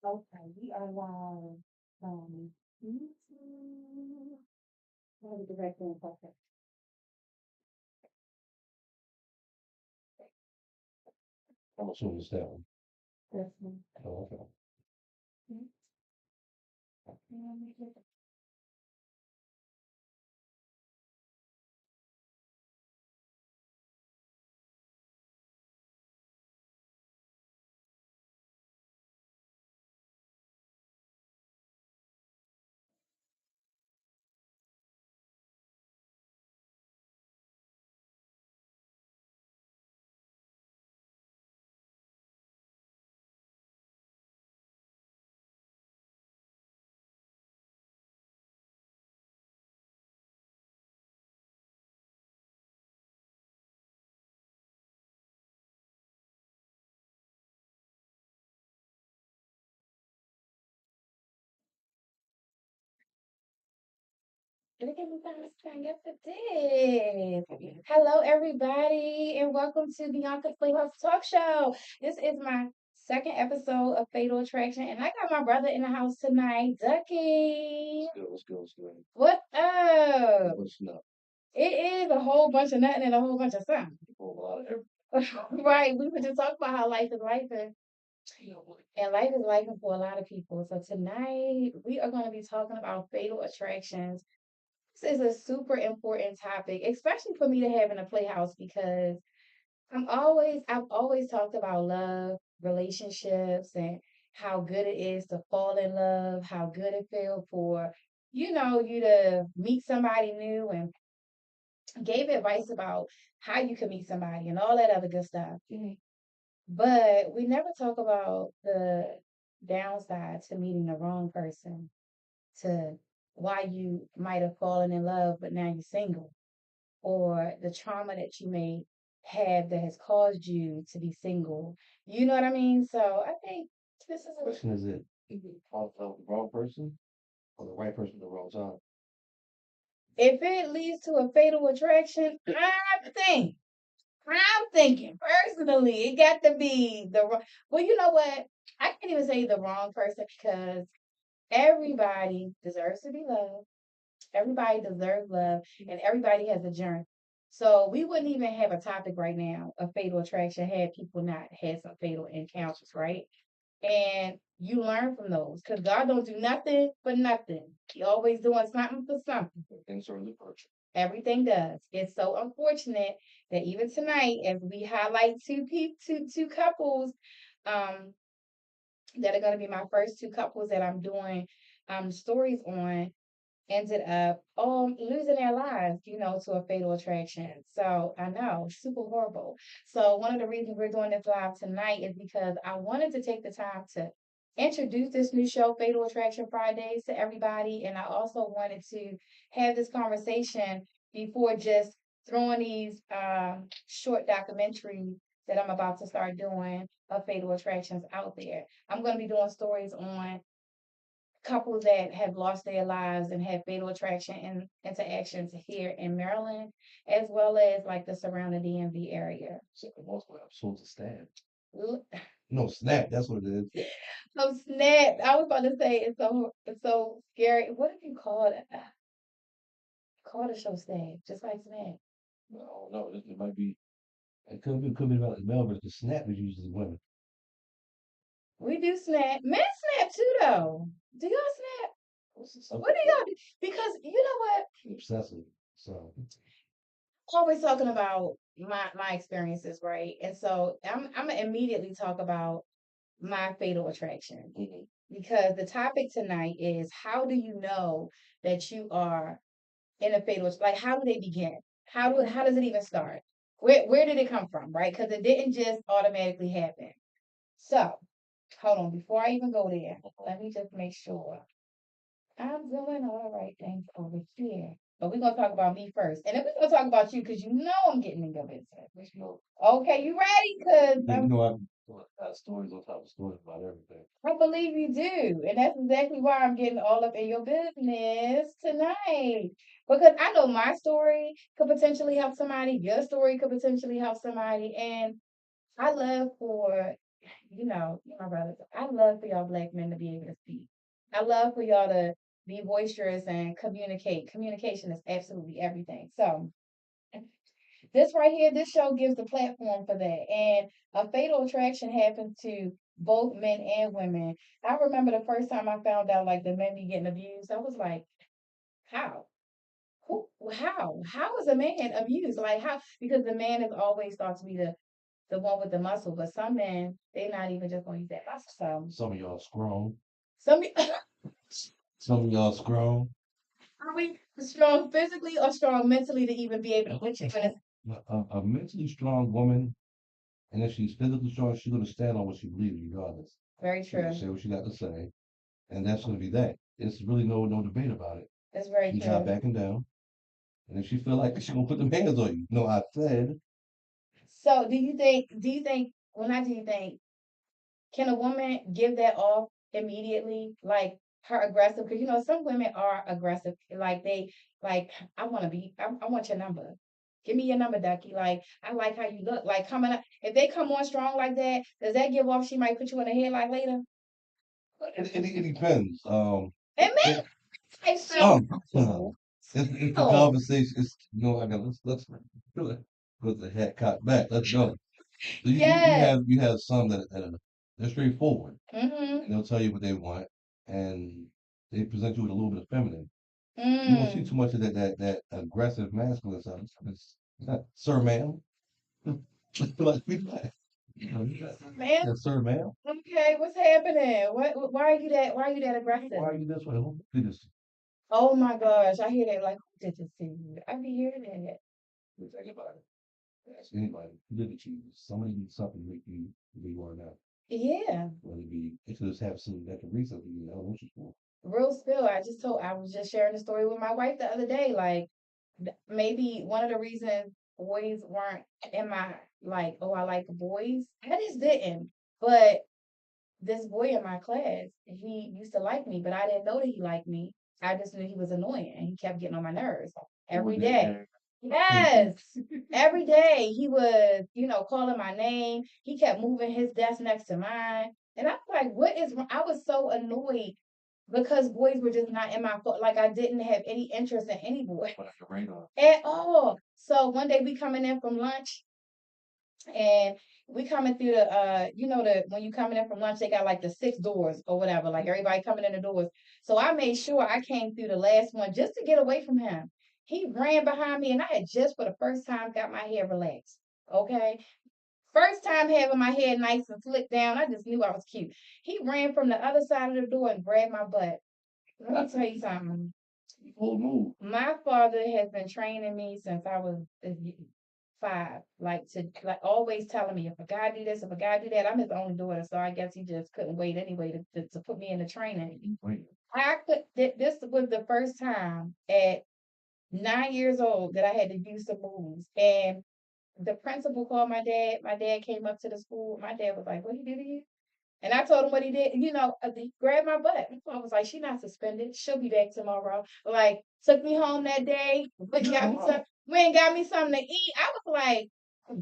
Okay, we are live from YouTube. Have a direct and perfect. I'm assuming it's that one. This one. Oh, okay. Mhm. And look at me bouncing up the this. Hello, everybody, and welcome to Beyonka's Playhouse Talk Show. This is my second episode of Fatal Attraction, and I got my brother in the house tonight, Ducky. Let's go. Let's go. Let's go. What up? What's up? It is a whole bunch of nothing and a whole bunch of something. A lot of Right, we were just talking about how life is life, and life is life for a lot of people. So tonight we are going to be talking about fatal attractions. This is a super important topic, especially for me to have in a playhouse because I've always talked about love, relationships, and how good it is to fall in love, how good it feels for, you to meet somebody new and gave advice about how you can meet somebody and all that other good stuff. But we never talk about the downside to meeting the wrong person, to why you might have fallen in love, but now you're single, or the trauma that you may have that has caused you to be single. You know what I mean? So I think this is question is it fall in love with the wrong person or the right person at the wrong time? if it leads to a fatal attraction, think I'm thinking personally, it got to be well, you know what? I can't even say the wrong person because everybody deserves to be loved. Everybody deserves love, and everybody has a journey. So we wouldn't even have a topic right now of fatal attraction had people not had some fatal encounters, right? And you learn from those because God don't do nothing for nothing. He always doing something for something. Things are in the virtue. Everything does. It's so unfortunate that even tonight, as we highlight two couples, um, that are going to be my first two couples that I'm doing stories on, ended up losing their lives, to a fatal attraction. So I know, super horrible. So one of the reasons we're doing this live tonight is because I wanted to take the time to introduce this new show, Fatal Attraction Fridays, to everybody. And I also wanted to have this conversation before just throwing these short documentaries that I'm about to start doing of fatal attractions out there. I'm going to be doing stories on couples that have lost their lives and had fatal attraction and interactions here in Maryland, as well as like the surrounding DMV area. So most of souls are stabbed. L- No, snap. That's what it is. So snap! I was about to say it's so scary. What do you call it? Call the show snap, just like snap. No, no. It might be. It could be about the male, but the snap is usually women. We do snap. Men snap too, though. Do y'all snap? What do y'all do? Because you know what? Obsessive. So Always talking about my experiences, right? And so I'm gonna immediately talk about my fatal attraction because the topic tonight is how do you know that you are in a fatal, like how do they begin? How does it even start? Where did it come from, right? Because it didn't just automatically happen. So hold on, before I even go there, let me just make sure I'm doing all the right things over here. But we're gonna talk about me first, and then we're gonna talk about you because you know I'm getting in your business. let's go. Okay, you ready? Because Yeah, you know, I've got stories on top of stories about everything. I believe you do. And that's exactly why I'm getting all up in your business tonight. Because I know my story could potentially help somebody, your story could potentially help somebody. And I love for my brothers. I love for y'all black men to be able to speak. I love for y'all to be boisterous and communicate. Communication is absolutely everything. So this right here, this show gives the platform for that. And a fatal attraction happens to both men and women. I remember the first time I found out like the men be getting abused. I was like, how? Who? How? How is a man abused? Like how? Because the man is always thought to be the one with the muscle, but some men they not even just gonna use that muscle. So Some of y'all strong. some Some of y'all strong. are we strong physically or strong mentally to even be able to put you in A mentally strong woman, and if she's physically strong, she's gonna stand on what she believes, regardless. very She's gonna true. say what she got to say, and that's gonna be that. It's really no debate about it. That's very She's not true. backing down, and if she feel like she's gonna put them hands on you, no, I said, So do you think well not do you think can a woman give that off immediately? Like her aggressive, because some women are aggressive. Like they like, I want your number. Give me your number, Ducky. Like, I like how you look. Like coming up, if they come on strong like that, does that give off she might put you in the headlock later? it depends. And It, men like some, it's the so conversation. It's I got let's put the head cocked back. Let's go. So yes. you have some that are they're straightforward, Mm-hmm. and they'll tell you what they want, and they present you with a little bit of feminine. You won't see Mm. too much of that aggressive masculine side. It's sir, ma'am. Like, Man, yeah, sir, ma'am. okay, what's happening? Why are you that aggressive? Why are you this way? Who did this? Oh my gosh, I hear that like who did this to you? I be hearing that. Think about it. Ask anybody who did it to you. Somebody did something to make you who you are now. Yeah. Whether it be, it could just have something that can recently in elementary school. Real spill. I was just sharing the story with my wife the other day. Like maybe one of the reasons boys weren't in my like, oh, I like boys. I just didn't. But this boy in my class, he used to like me, but I didn't know that he liked me. I just knew he was annoying and he kept getting on my nerves every day. Yes. Every day he was, calling my name. He kept moving his desk next to mine. And I was like, what is wrong? I was so annoyed because boys were just not in my foot. Like I didn't have any interest in any boy at all. So one day we coming in from lunch and we coming through the when you coming in from lunch, they got like the six doors or whatever, like everybody coming in the doors. So I made sure I came through the last one just to get away from him. He ran behind me and I had just for the first time got my hair relaxed. Okay. First time having my hair nice and slicked down. I just knew I was cute. He ran from the other side of the door and grabbed my butt. Let me tell you something. Full move. My father has been training me since I was 5, like to like always telling me if a guy do this, if a guy do that. I'm his only daughter, so I guess he just couldn't wait anyway to put me in the training. I could. This was the first time at 9 years old that I had to do some moves, and the principal called my dad. My dad came up to the school. My dad was like, "What he do to you?" And I told him what he did. He grabbed my butt. I was like, "She's not suspended. She'll be back tomorrow." Like, took me home that day. Went and got me something to eat. I was like,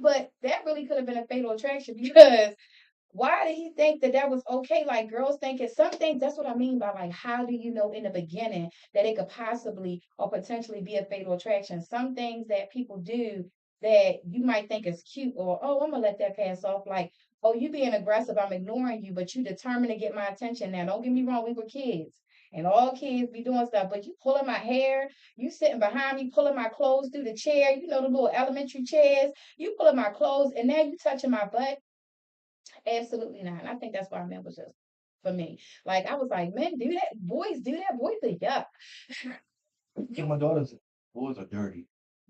but that really could have been a fatal attraction because why did he think that that was okay? Like girls think it's some things. That's what I mean by like, how do you know in the beginning that it could possibly or potentially be a fatal attraction? Some things that people do that you might think is cute or, oh, I'm gonna let that pass off. Like, oh, you being aggressive, I'm ignoring you, but you determined to get my attention. Now, don't get me wrong, we were kids. And all kids be doing stuff, but you pulling my hair, you sitting behind me, pulling my clothes through the chair, the little elementary chairs, you pulling my clothes, and now you touching my butt. Absolutely not. And I think that's why men was just for me. Like I was like, men do that, boys do that, boys are yuck. So my daughter's boys are dirty.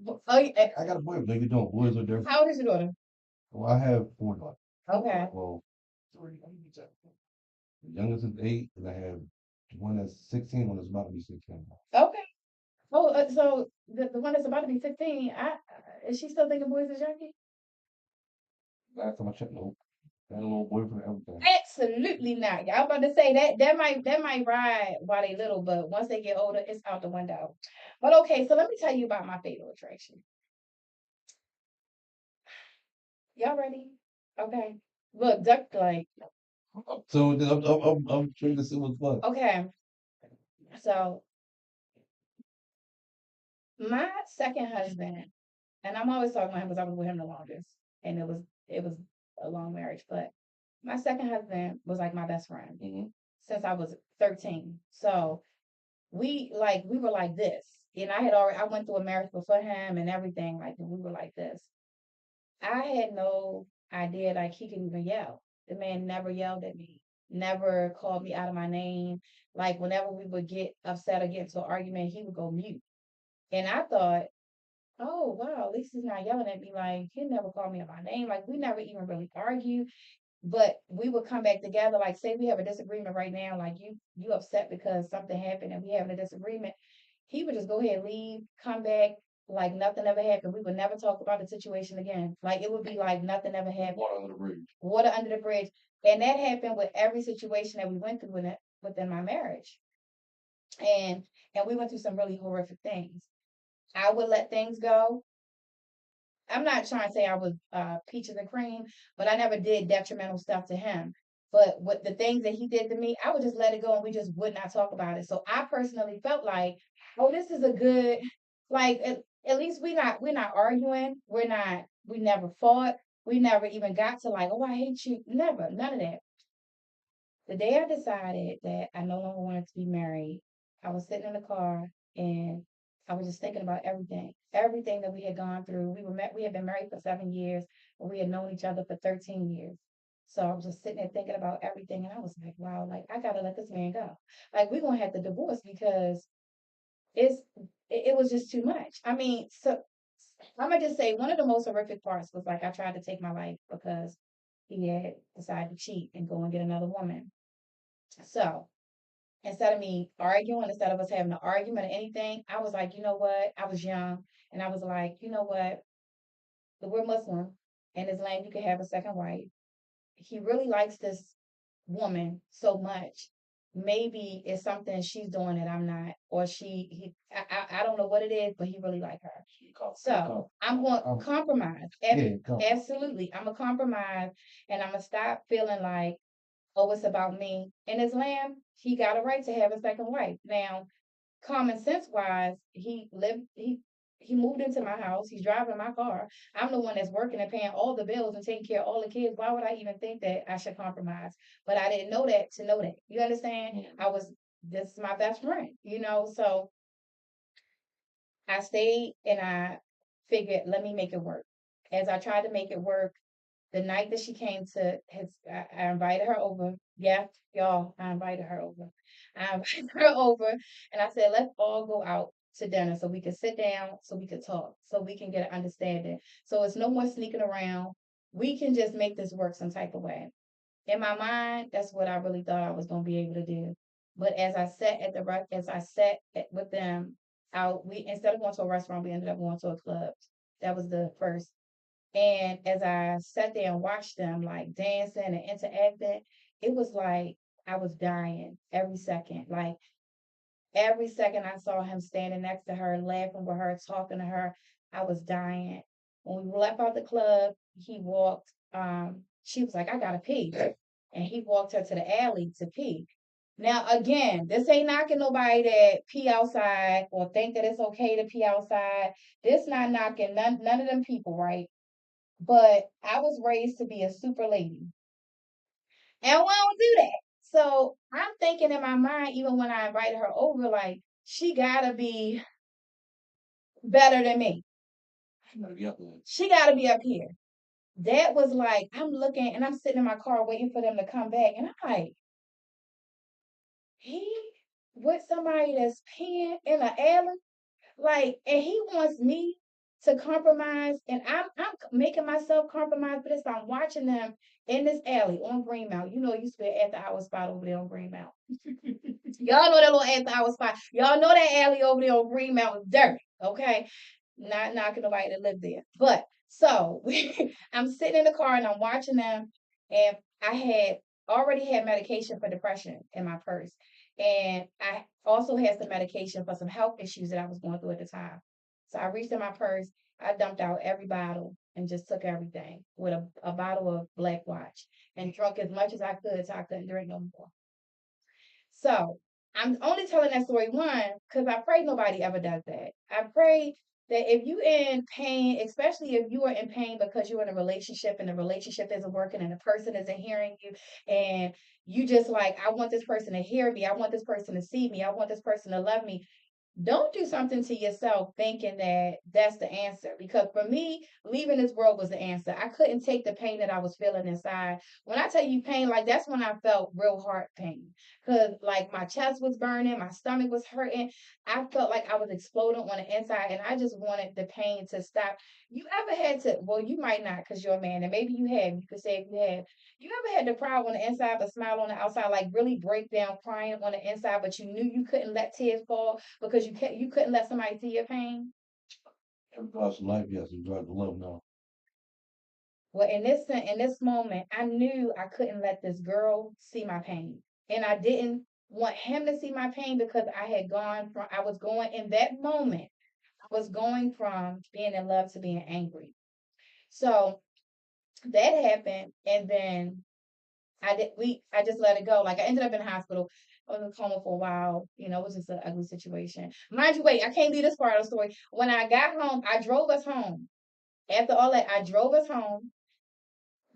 Oh, yeah. I got a boy, no, you don't. Boys are dirty. How old is your daughter? Well, I have 4 daughters. Okay. Well, three. The youngest is 8, and I have one that's 16, one that's about to be 16. Okay. Oh, so the one that's about to be 15, is she still thinking boys is junkie? Last time I checked, no. Got a little boyfriend, everything. Absolutely not. Y'all about to say that might ride while they little, but once they get older, it's out the window. But okay, so let me tell you about my fatal attraction. Y'all ready? Okay. Look, duck like So I'm trying to see what's what. okay. So my second husband, and I'm always talking about him because I was with him the longest, and it was a long marriage. But my second husband was like my best friend since I was 13. So we were like this. And I went through a marriage before him and everything, like we were like this. I had no idea like he could even yell. The man never yelled at me, never called me out of my name. Like whenever we would get upset or get into an argument, he would go mute. And I thought, oh wow, at least he's not yelling at me. Like he never called me out my name. Like we never even really argue. But we would come back together. Like say we have a disagreement right now. Like you upset because something happened and we having a disagreement. He would just go ahead and leave, come back like nothing ever happened. We would never talk about the situation again. Like it would be like nothing ever happened. Water under the bridge. Water under the bridge. And that happened with every situation that we went through within my marriage. And and we went through some really horrific things. I would let things go. I'm not trying to say I was peaches and cream, but I never did detrimental stuff to him. But with the things that he did to me, I would just let it go and we just would not talk about it. So I personally felt like, oh, this is a good, like at least we're not arguing. We never fought. We never even got to like, oh, I hate you. Never, none of that. The day I decided that I no longer wanted to be married, I was sitting in the car and I was just thinking about everything that we had gone through. We had been married for 7 years, and we had known each other for 13 years. So I was just sitting there thinking about everything, and I was like, wow, like I gotta let this man go. Like we're gonna have to divorce because it's it was just too much. I mean, so I'm gonna just say one of the most horrific parts was like I tried to take my life because he had decided to cheat and go and get another woman. So instead of me arguing, instead of us having an argument or anything, I was like, you know what? I was young and I was like, you know what? We're Muslim. In Islam, you can have a second wife. He really likes this woman so much. Maybe it's something she's doing that I'm not, or I don't know what it is, but he really like her. So I'm going to compromise. Absolutely, I'm a compromise, and I'm gonna stop feeling like oh, it's about me. In Islam, he got a right to have a second wife. Now, common sense wise, he moved into my house. He's driving my car. I'm the one that's working and paying all the bills and taking care of all the kids. Why would I even think that I should compromise? But I didn't know that to know that. You understand? This is my best friend, so I stayed and I figured, let me make it work. As I tried to make it work, the night that she came to I invited her over. Yeah, y'all, I invited her over. I invited her over and I said, let's all go out to dinner so we can sit down, so we can talk, so we can get an understanding. So it's no more sneaking around. We can just make this work some type of way. In my mind, that's what I really thought I was going to be able to do. But as I sat with them out, we instead of going to a restaurant, we ended up going to a club. That was the first. And as I sat there and watched them like dancing and interacting, it was like I was dying every second. Like every second I saw him standing next to her, laughing with her, talking to her, I was dying. When we left out the club, he walked, she was like, I gotta pee. And he walked her to the alley to pee. Now again, this ain't knocking nobody that pee outside or think that it's okay to pee outside. This not knocking none of them people, right? But I was raised to be a super lady. And we don't do that. So I'm thinking in my mind, even when I invited her over, like, she gotta be better than me. She gotta be up here. That was like, I'm looking and I'm sitting in my car waiting for them to come back. And I'm like, he with somebody that's peeing in an alley? Like, and he wants me to compromise, and I'm making myself compromise for this. I'm watching them in this alley on Greenmount. It used to be at the hour spot over there on Greenmount. Y'all know that little at the hour spot. Y'all know that alley over there on Greenmount was dirty. Okay, not knocking nobody that lived there, but so I'm sitting in the car and I'm watching them, and I had already had medication for depression in my purse. And I also had some medication for some health issues that I was going through at the time. So I reached in my purse, I dumped out every bottle, and just took everything with a bottle of black watch and drunk as much as I could so I couldn't drink no more. So I'm only telling that story one because I pray nobody ever does that. I pray that if you in pain, especially if you are in pain because you're in a relationship and the relationship isn't working and the person isn't hearing you and you just like, I want this person to hear me, I want this person to see me, I want this person to love me, don't do something to yourself thinking that that's the answer. Because for me, leaving this world was the answer. I couldn't take the pain that I was feeling inside. When I tell you pain, like that's when I felt real heart pain. Because like my chest was burning, my stomach was hurting. I felt like I was exploding on the inside, and I just wanted the pain to stop. You ever had to, well, you might not because you're a man, and maybe you have. You could say if you have. You ever had to cry on the inside but smile on the outside, like really break down crying on the inside, but you knew you couldn't let tears fall because you couldn't let somebody see your pain? Every lost life, yes, you got to love now. Well, in this moment, I knew I couldn't let this girl see my pain, and I didn't want him to see my pain because I was going in that moment. I was going from being in love to being angry. So that happened, and then I just let it go. Like I ended up in the hospital. I was in a coma for a while. It was just an ugly situation. Mind you, wait, I can't leave this part of the story. When I got home, I drove us home. After all that, I drove us home.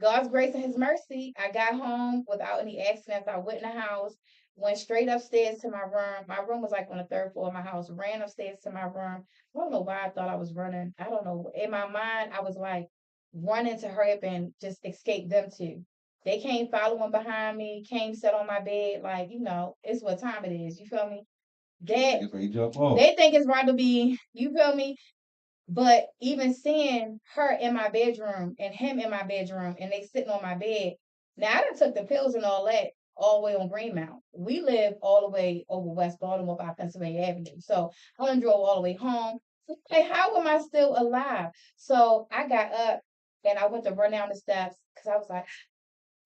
God's grace and his mercy, I got home without any accidents. I went in the house, went straight upstairs to my room. My room was like on the third floor of my house, ran upstairs to my room. I don't know why I thought I was running. I don't know. In my mind, I was like running to hurry up and just escape them too. They came following behind me, came sit on my bed, like, it's what time it is. You feel me? That It's where you jump off. they think it's right to be, you feel me? But even seeing her in my bedroom and him in my bedroom and they sitting on my bed, now I done took the pills and all that all the way on Greenmount. We live all the way over West Baltimore by Pennsylvania Avenue. So I done drove all the way home. Like, how am I still alive? So I got up and I went to run down the steps because I was like,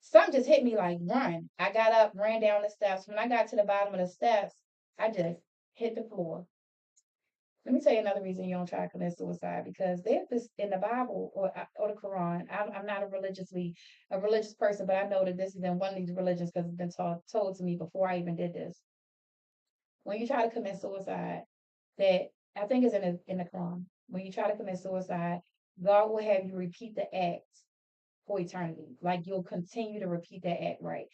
something just hit me like run. I got up, ran down the steps. When I got to the bottom of the steps, I just hit the floor. Let me tell you another reason you don't try to commit suicide because there's this in the Bible or the Quran. I'm not a religious person, but I know that this is in one of these religions because it's been told to me before I even did this. When you try to commit suicide, that I think is in the Quran. When you try to commit suicide, God will have you repeat the act for eternity. Like you'll continue to repeat that act, right?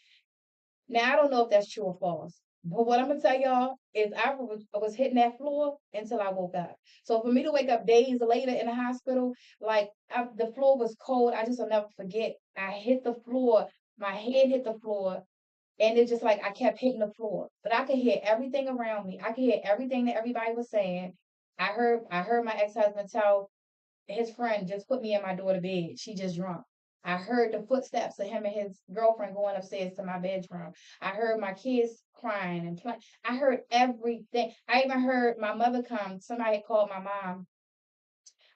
Now I don't know if that's true or false, but what I'm gonna tell y'all is I was hitting that floor until I woke up. So for me to wake up days later in the hospital, like the floor was cold, I just will never forget. I hit the floor, my head hit the floor, and it's just like I kept hitting the floor. But I could hear everything around me. I could hear everything that everybody was saying. I heard my ex-husband tell his friend just put me in my daughter's bed. She just drunk. I heard the footsteps of him and his girlfriend going upstairs to my bedroom. I heard my kids crying and playing. I heard everything. I even heard my mother come. Somebody called my mom.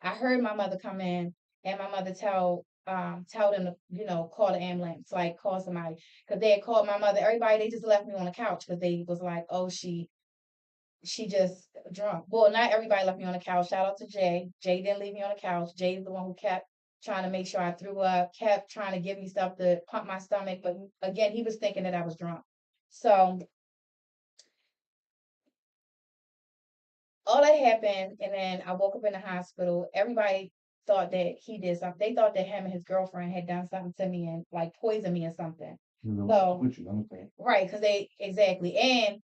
I heard my mother come in and my mother tell them to, call the ambulance, like call somebody. Because they had called my mother. Everybody, they just left me on the couch because they was like, oh, she just drunk. Well, not everybody left me on the couch. Shout out to Jay. Jay didn't leave me on the couch. Jay's the one who kept trying to make sure I threw up, kept trying to give me stuff to pump my stomach. But again, he was thinking that I was drunk. So all that happened, and then I woke up in the hospital. Everybody thought that he did something. They thought that him and his girlfriend had done something to me and like poisoned me or something. So With you, okay. right, because they exactly. And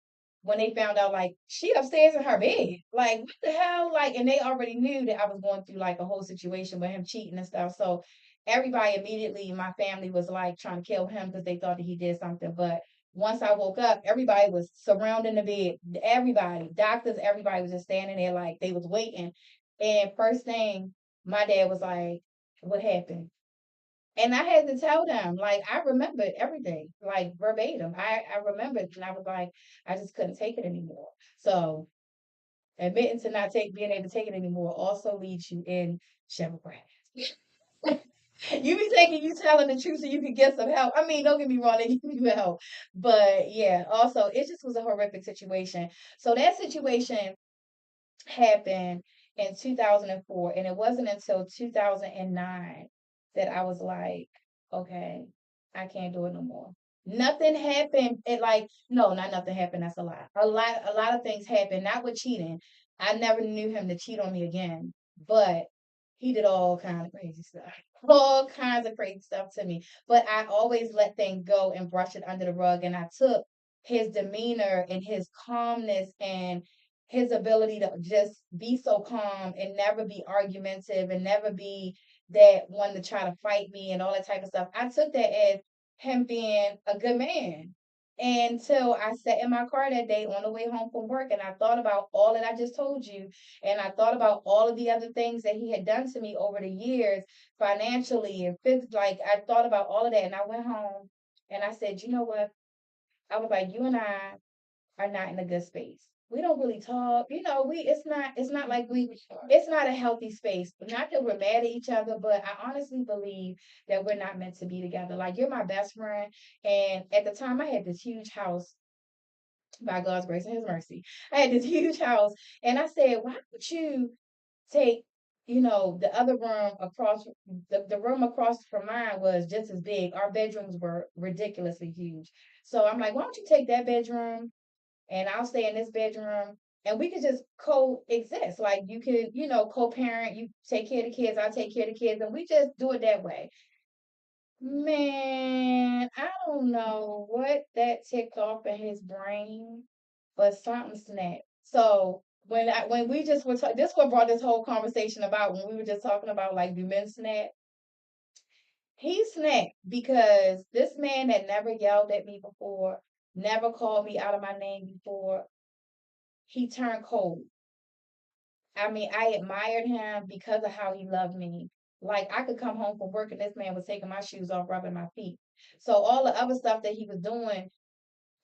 when they found out, like, she upstairs in her bed, like, what the hell? Like, and they already knew that I was going through like a whole situation with him cheating and stuff. So everybody immediately, my family was like trying to kill him because they thought that he did something. But once I woke up, everybody was surrounding the bed. Everybody, doctors, everybody was just standing there like they was waiting. And first thing, my dad was like, "What happened?" And I had to tell them, like, I remembered everything, like verbatim. I remembered, and I was like, I just couldn't take it anymore. So admitting to not being able to take it anymore also leads you in Cheryl You be thinking you telling the truth so you can get some help. I mean, don't get me wrong, they give you help. But yeah, also it just was a horrific situation. So that situation happened in 2004. And it wasn't until 2009 that I was like, okay, I can't do it no more. Nothing happened. It like, no, not nothing happened. That's a lie. A lot of things happened, not with cheating. I never knew him to cheat on me again, but he did all kinds of crazy stuff. All kinds of crazy stuff to me. But I always let things go and brush it under the rug. And I took his demeanor and his calmness and his ability to just be so calm and never be argumentative and never be that one to try to fight me and all that type of stuff. I took that as him being a good man. Until I sat in my car that day on the way home from work and I thought about all that I just told you. And I thought about all of the other things that he had done to me over the years, financially and physically. Like, I thought about all of that. And I went home and I said, you know what? I was like, you and I are not in a good space. We don't really talk. We it's not like it's not a healthy space. Not that we're mad at each other, but I honestly believe that we're not meant to be together. Like, you're my best friend. And at the time I had this huge house by God's grace and his mercy. I had this huge house and I said, why would you take the other room across the room across from mine was just as big. Our bedrooms were ridiculously huge. So I'm like, why don't you take that bedroom and I'll stay in this bedroom and we could just coexist. Like, you could, co-parent, you take care of the kids, I'll take care of the kids, and we just do it that way. Man, I don't know what that ticked off in his brain, but something snapped. So when we just were this what brought this whole conversation about when we were just talking about, like, do men snap? He snapped because this man that never yelled at me before, never called me out of my name before, he turned cold. I mean, I admired him because of how he loved me. Like, I could come home from work and this man was taking my shoes off, rubbing my feet. So all the other stuff that he was doing,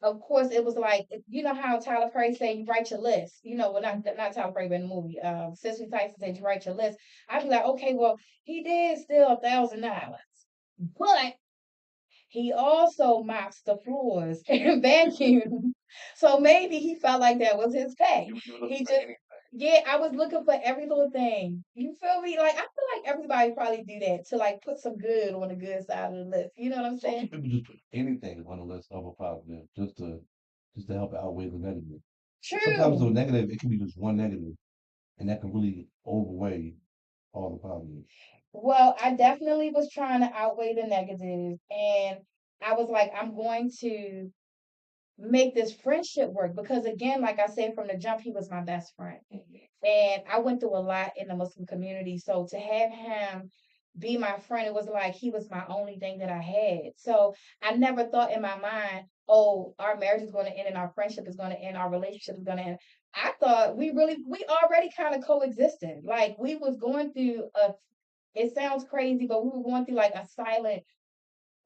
of course, it was like, you know how Tyler Perry said you write your list. Well, not Tyler Perry, but in the movie. Cicely Tyson said you write your list. I'd be like, okay, well, he did steal $1,000, but he also mops the floors and vacuums. So maybe he felt like that was his pay. He just, yeah, I was looking for every little thing. You feel me? Like, I feel like everybody probably do that to, like, put some good on the good side of the list. You know what I'm Some saying? people just put anything on the list of a positive just to help outweigh the negative. Sometimes the True. negative, it can be just one negative, and that can really overweigh all the positives. Well, I definitely was trying to outweigh the negatives, and I was like, I'm going to make this friendship work because, again, like I said from the jump, he was my best friend. And I went through a lot in the Muslim community. So to have him be my friend, it was like he was my only thing that I had. So I never thought in my mind, oh, our marriage is going to end and our friendship is going to end, our relationship is going to end. I thought we already kind of coexisted. Like, we was going through it sounds crazy, but we were going through like a silent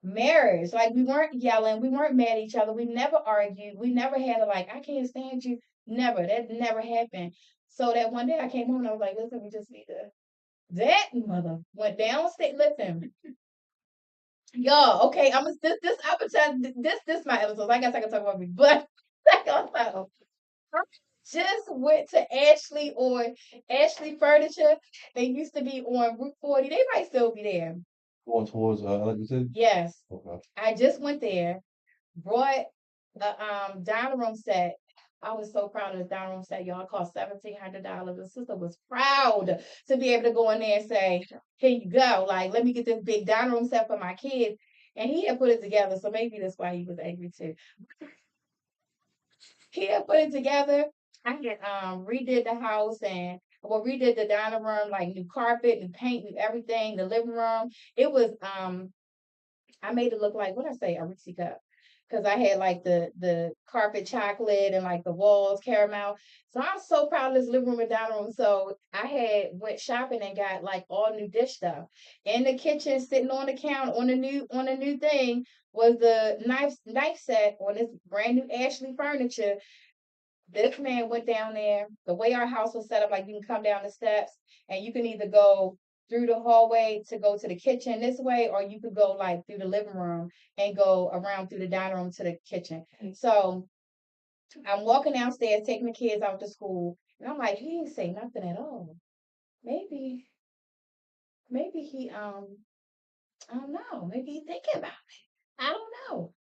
marriage. Like, we weren't yelling, we weren't mad at each other, we never argued, we never had a like, I can't stand you. Never. That never happened. So that one day I came home and I was like, listen, we just need to that mother went downstairs. Listen, y'all, okay, I'm gonna this appetite this my episode. I guess I can talk about me, but I just went to Ashley Furniture. They used to be on Route 40. They might still be there. Going towards, like you said? Yes. Okay. I just went there, brought a dining room set. I was so proud of this dining room set, y'all. It cost $1,700. The sister was proud to be able to go in there and say, "Here you go. Like, let me get this big dining room set for my kids." And he had put it together, so maybe that's why he was angry too. He had put it together. I had redid the house and well redid the dining room, like new carpet, new paint, new everything. The living room. It was I made it look like what I say, a Reese cup. Because I had like the carpet chocolate and like the walls caramel. So I'm so proud of this living room and dining room. So I had went shopping and got like all new dish stuff. In the kitchen, sitting on the counter on the new thing was the knife set on this brand new Ashley furniture. This man went down there. The way our house was set up, like, you can come down the steps and you can either go through the hallway to go to the kitchen this way, or you could go like through the living room and go around through the dining room to the kitchen. So I'm walking downstairs, taking the kids out to school, and I'm like, he didn't say nothing at all. maybe, maybe he I don't know. Maybe he thinking about it. I don't know.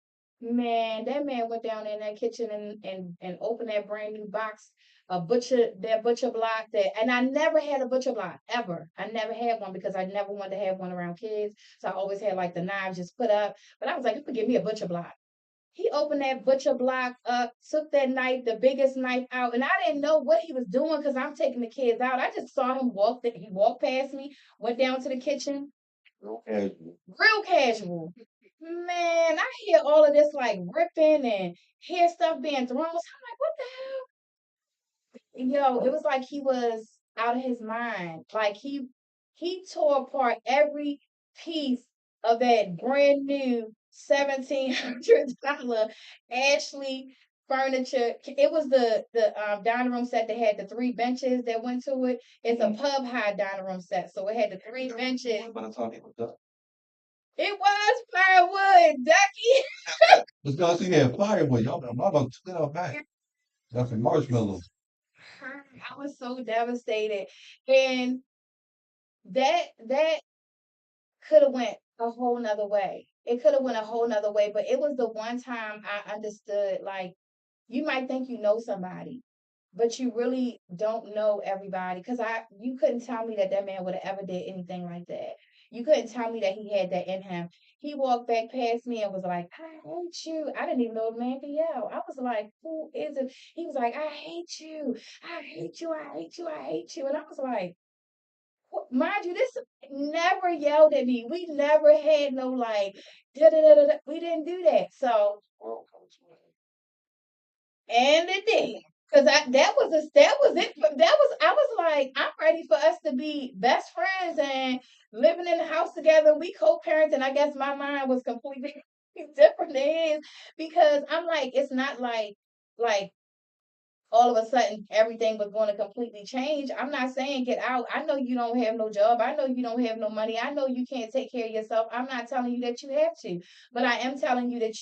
Man, that man went down in that kitchen and opened that brand new box, a butcher, that butcher block that, and I never had a butcher block ever. I never had one because I never wanted to have one around kids. So I always had like the knives just put up. But I was like, you could give me a butcher block. He opened that butcher block up, took that knife, the biggest knife out, and I didn't know what he was doing because I'm taking the kids out. I just saw him walk. He walked past me, went down to the kitchen, Real casual. real casual. Man, I hear all of this like ripping and hear stuff being thrown. So I'm like, what the hell? Yo, it was like he was out of his mind. Like he tore apart every piece of that brand new $1,700 Ashley furniture. It was the dining room set that had the three benches that went to it. It's a pub high dining room set, so it had the three benches. By the time people done. It was firewood, Ducky. Let's go see that firewood. Y'all been about to clean up back. Got some marshmallows. I was so devastated. And that could have went a whole nother way. It could have went a whole nother way, but it was the one time I understood, like, you might think you know somebody, but you really don't know everybody. Cause you couldn't tell me that that man would have ever did anything like that. You couldn't tell me that he had that in him. He walked back past me and was like, I hate you. I didn't even know the man could yell. I was like, who is it? He was like, I hate you. I hate you. I hate you. I hate you. And I was like, mind you, this never yelled at me. We never had no like da da da da. We didn't do that. So and it did. Cause that was it. That was I was like, I'm ready for us to be best friends and living in the house together. We co-parents, and I guess my mind was completely different than his because I'm like, it's not like all of a sudden everything was going to completely change. I'm not saying get out. I know you don't have no job. I know you don't have no money. I know you can't take care of yourself. I'm not telling you that you have to, but I am telling you that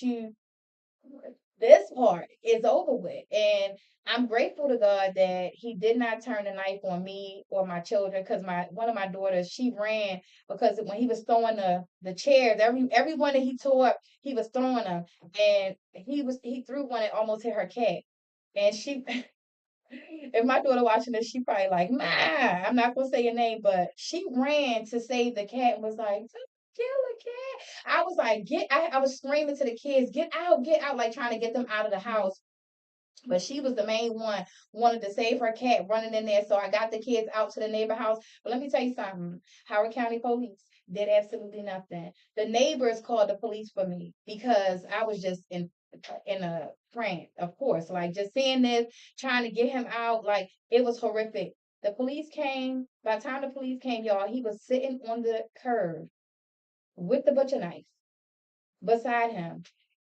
this part is over with. And I'm grateful to God that he did not turn the knife on me or my children because my one of my daughters, she ran because when he was throwing the chairs, everyone that he tore up, he was throwing them. And he threw one that almost hit her cat. And she if my daughter watching this, she probably like, Ma, I'm not gonna say your name, but she ran to save the cat and was like, kill the cat. I was like, I was screaming to the kids, get out, like trying to get them out of the house. But she was the main one, wanted to save her cat running in there. So I got the kids out to the neighbor house. But let me tell you something. Howard County Police did absolutely nothing. The neighbors called the police for me because I was just in a trance, of course. Like just seeing this, trying to get him out, like it was horrific. The police came. By the time the police came, y'all, he was sitting on the curb with the butcher knife beside him.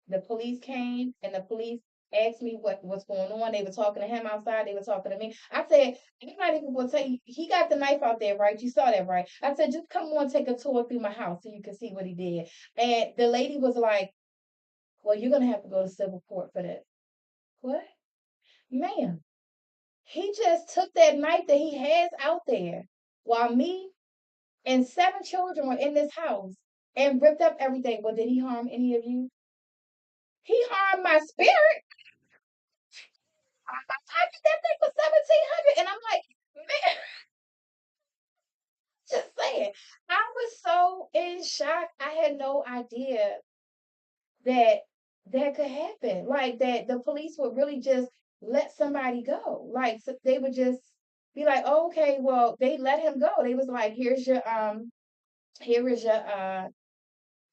The police came and the police asked me what's going on. They were talking to him outside. They were talking to me. I said, I'm not even going to tell you. He got the knife out there, right? You saw that, right? I said, just come on, take a tour through my house so you can see what he did. And the lady was like, well, you're going to have to go to civil court for this. What? Ma'am, he just took that knife that he has out there while me and seven children were in this house and ripped up everything. Well, did he harm any of you? He harmed my spirit. I get that thing for 1,700, and I'm like, man, just saying. I was so in shock. I had no idea that that could happen. Like that, the police would really just let somebody go. Like so they would just be like, oh, okay, well, they let him go. They was like, here is your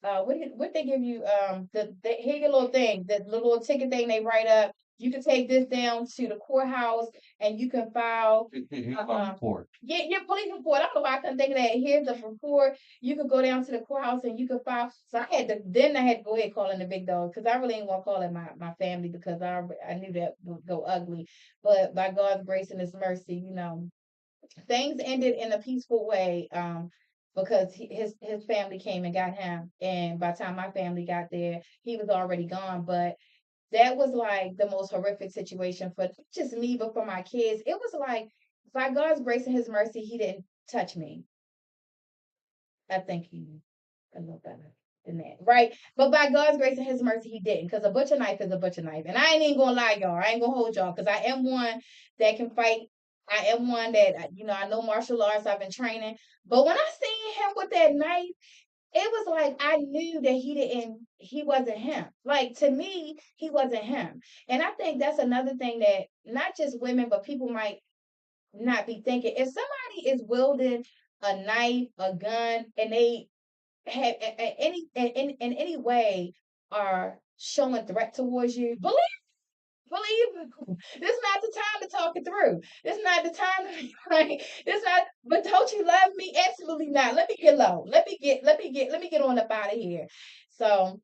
what they give you here your little thing, the little ticket thing they write up. You can take this down to the courthouse and you can file Report. your police report. I don't know why I couldn't think of that. Here's the report. You could go down to the courthouse and you could file. So I had to go ahead calling the big dog because I really didn't want to call it my family because I knew that would go ugly. But by God's grace and His mercy, things ended in a peaceful way because his family came and got him, and by the time my family got there he was already gone. But that was like the most horrific situation for not just me but for my kids. It was like by God's grace and his mercy he didn't touch me, I think he a little better than that, right? But by God's grace and His mercy, he didn't. Because a butcher knife is a butcher knife, and I ain't even gonna lie, y'all. I ain't gonna hold y'all, because I am one that can fight. I am one that I know martial arts. I've been training, but when I seen him with that knife, it was like I knew that he wasn't him. Like, to me, he wasn't him. And I think that's another thing that not just women, but people might not be thinking. If somebody is wielding a knife, a gun, and they have in any way are showing threat towards you, believe me, this is not the time to talk it through. This is not the time to be like, this not, but don't you love me? Absolutely not. Let me get low. Let me get on up out of here. So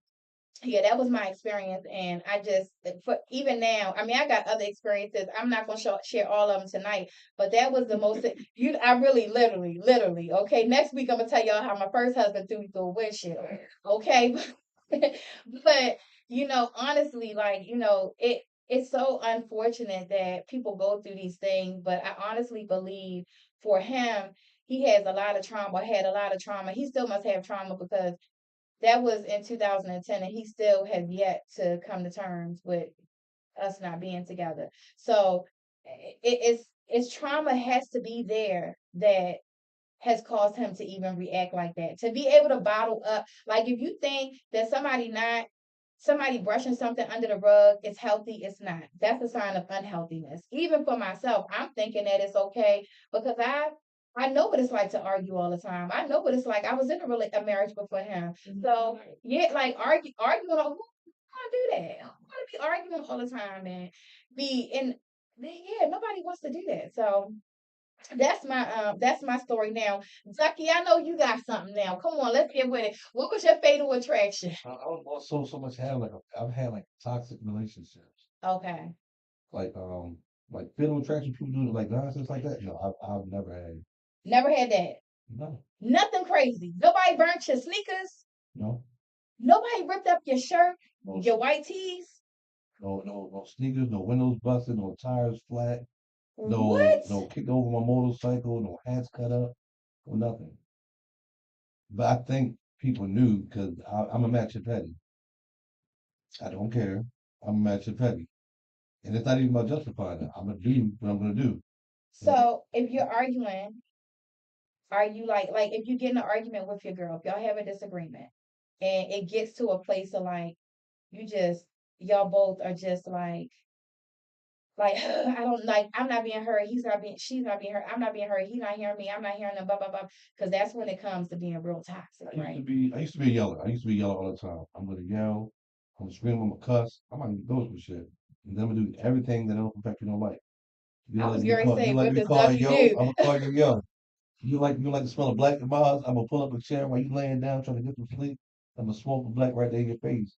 yeah, that was my experience. And I just, for even now, I mean, I got other experiences. I'm not going to share all of them tonight, but that was the most, I really, literally, okay. Next week, I'm going to tell y'all how my first husband threw me through a windshield. Okay. But, honestly, like, it's so unfortunate that people go through these things, but I honestly believe for him, he has a lot of trauma, had a lot of trauma. He still must have trauma, because that was in 2010, and he still has yet to come to terms with us not being together. So it's trauma has to be there that has caused him to even react like that. To be able to bottle up, like, if you think that somebody brushing something under the rug is healthy, it's not. That's a sign of unhealthiness. Even for myself, I'm thinking that it's okay, because I know what it's like to argue all the time. I know what it's like. I was in a marriage before him. So yeah, like, arguing who wanna do that? Who wanna be arguing all the time and be in yeah, nobody wants to do that. So that's my story now. Ducky, I know you got something now. Come on, let's get with it. What was your fatal attraction? I was also so much have like I've had like toxic relationships. Okay. Like like fatal attraction, people do like nonsense like that. No, I've never had. Never had that. No, Nothing crazy. Nobody burnt your sneakers. no, Nobody ripped up your shirt, no, your white tees. no sneakers, no windows busted, no tires flat, What? no kick over my motorcycle, no hats cut up, no nothing. But I think people knew because I'm a match petty. I don't care. I'm a match petty. And it's not even about justifying it. I'm gonna do what I'm gonna do. And So if you're arguing, are you like if you get in an argument with your girl, if y'all have a disagreement and it gets to a place of like you just y'all both are just like I don't like I'm not being heard, she's not being heard, I'm not being heard, he's not hearing me, I'm not hearing them, blah blah blah. Because that's when it comes to being real toxic, right? I used to be a yeller. I used to be a yeller all the time. I'm gonna yell, I'm gonna scream, I'm gonna cuss, I'm gonna go through shit. And then I'm gonna do everything that don't affect you don't like. I was going to You say, like what to be does called Ducky yo, do? I'm gonna call you yo. You like the smell of black in my house, I'm gonna pull up a chair while you laying down trying to get some sleep. I'm gonna smoke the black right there in your face.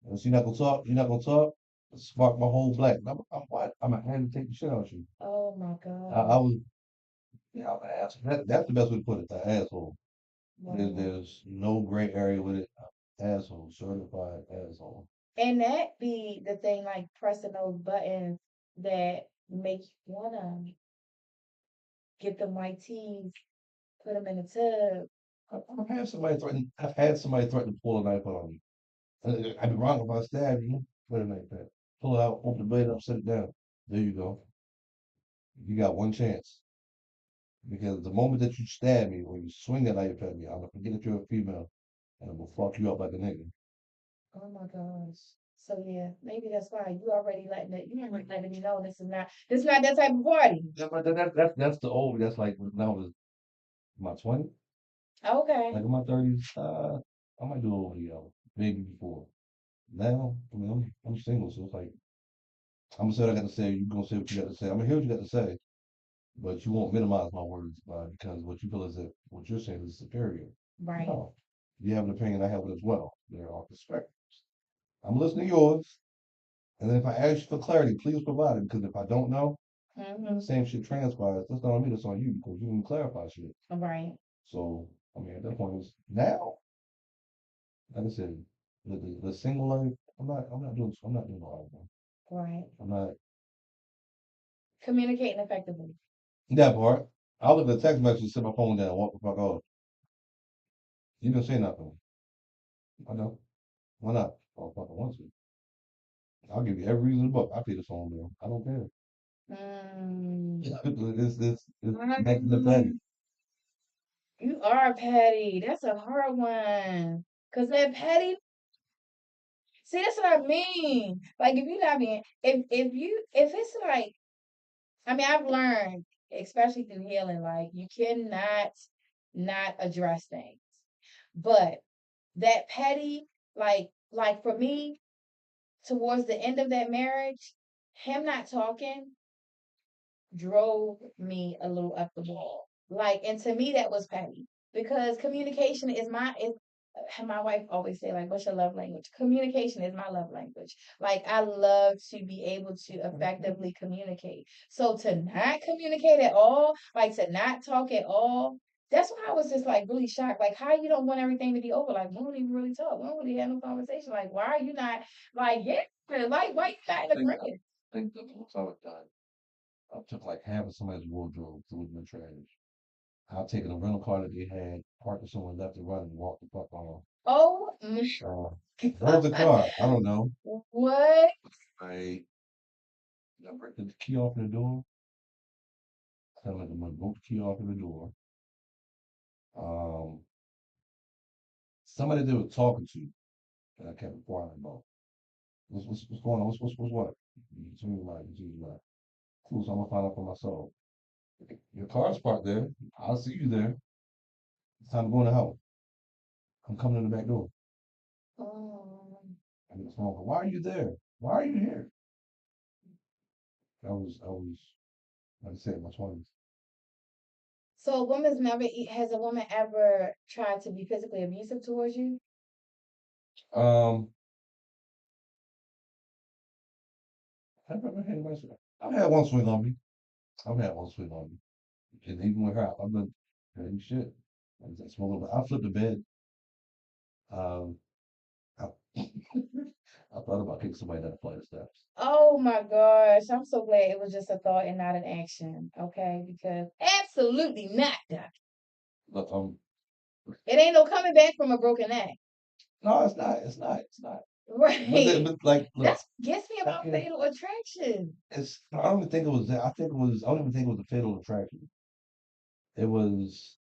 And so you're not gonna talk, you're not gonna talk, spark my whole black. I'm what? I'm gonna have to take the shit out of you. Oh my I God. was yeah, I'm an asshole. That's the best way to put it, the asshole. Wow. There's no gray area with it. Asshole, certified asshole. And that be the thing, like pressing those buttons that make you wanna get the white teas, put them in the tub. I've had somebody threaten to pull a knife out on me. I'd be wrong if I stab you. Put it like that. Pull it out, open the blade up, set it down. There you go. You got one chance. Because the moment that you stab me or you swing that knife at me, I'm gonna forget that you're a female and I'm gonna fuck you up like a nigga. Oh my gosh. So yeah, maybe that's why you already letting me know this is not that type of party. Yeah, but that's the old. That's like when I was in my 20s, like Okay. in my 30s. I might do it over the maybe before. Now, I mean, I'm single, so it's like I'm gonna say what I got to say. You gonna say what you got to say. I'm gonna hear what you got to say, but you won't minimize my words because what you feel is that what you're saying is superior. Right. No, you have an opinion, I have it as well. There are perspectives. I'm listening to yours, and then if I ask you for clarity, please provide it. Because if I don't know, Mm-hmm. same shit transpires. That's not on me. That's on you because you didn't clarify shit. Right. So I mean, at that point, it's now. Like I said, the single life. I'm not doing all of them. Right. I'm not Communicating effectively. that part. I'll look at the text message, sit my phone down, walk the fuck off. You didn't say nothing. I know. Why not? Oh, fuck, I want to. I'll give you every reason in the book. I pay the phone bill. I don't care. Mm. It's making the petty. You are petty. That's a hard one. Cause that petty, see, that's what I mean. Like if you not being, if it's like, I mean, I've learned, especially through healing, like you cannot not address things. But that petty, like for me, towards the end of that marriage, him not talking drove me a little up the wall. Like, and to me, that was petty because communication is my wife always say like, what's your love language? Communication is my love language. Like, I love to be able to effectively communicate. So to not communicate at all, like to not talk at all, that's why I was just like really shocked. Like, how you don't want everything to be over? Like, we don't even really talk. We don't really have no conversation. Like, why are you not like, yeah, like, why you not in agreement? I think the most I would done, I took like half of somebody's wardrobe, threw it in the trash. I've taken a rental car that they had, parked it somewhere, left it running, and walked the fuck off. Oh my Drove the car. I don't know. what? I never took the key off the door. I let them broke the key off of the door. Um, somebody they were talking to that I kept inquiring about. What's going on? What's what? Continue to lie, continue to lie. Cool, so I'm gonna find out for myself. Your car's parked there. I'll see you there. It's time to go in the house. I'm coming in the back door. Oh. I get the phone call. Why are you there? Why are you here? I was, like I said, in my 20s. So a woman's never has a woman ever tried to be physically abusive towards you? Um, I've never had anybody say I've had one swing on me. I've had one swing on me. And even with her, I've been crazy shit. I smoking, but I flipped the bed. Um, I, I thought about kicking somebody down the flight of steps. Oh my gosh. I'm so glad it was just a thought and not an action. Okay, because absolutely not, Doc. Look, It ain't no coming back from a broken neck. no, it's not. It's not. It's not. Right. But like, look, That's gets me back about in, fatal attraction. I don't even think it was that. I think it was. I don't even think it was a fatal attraction. It was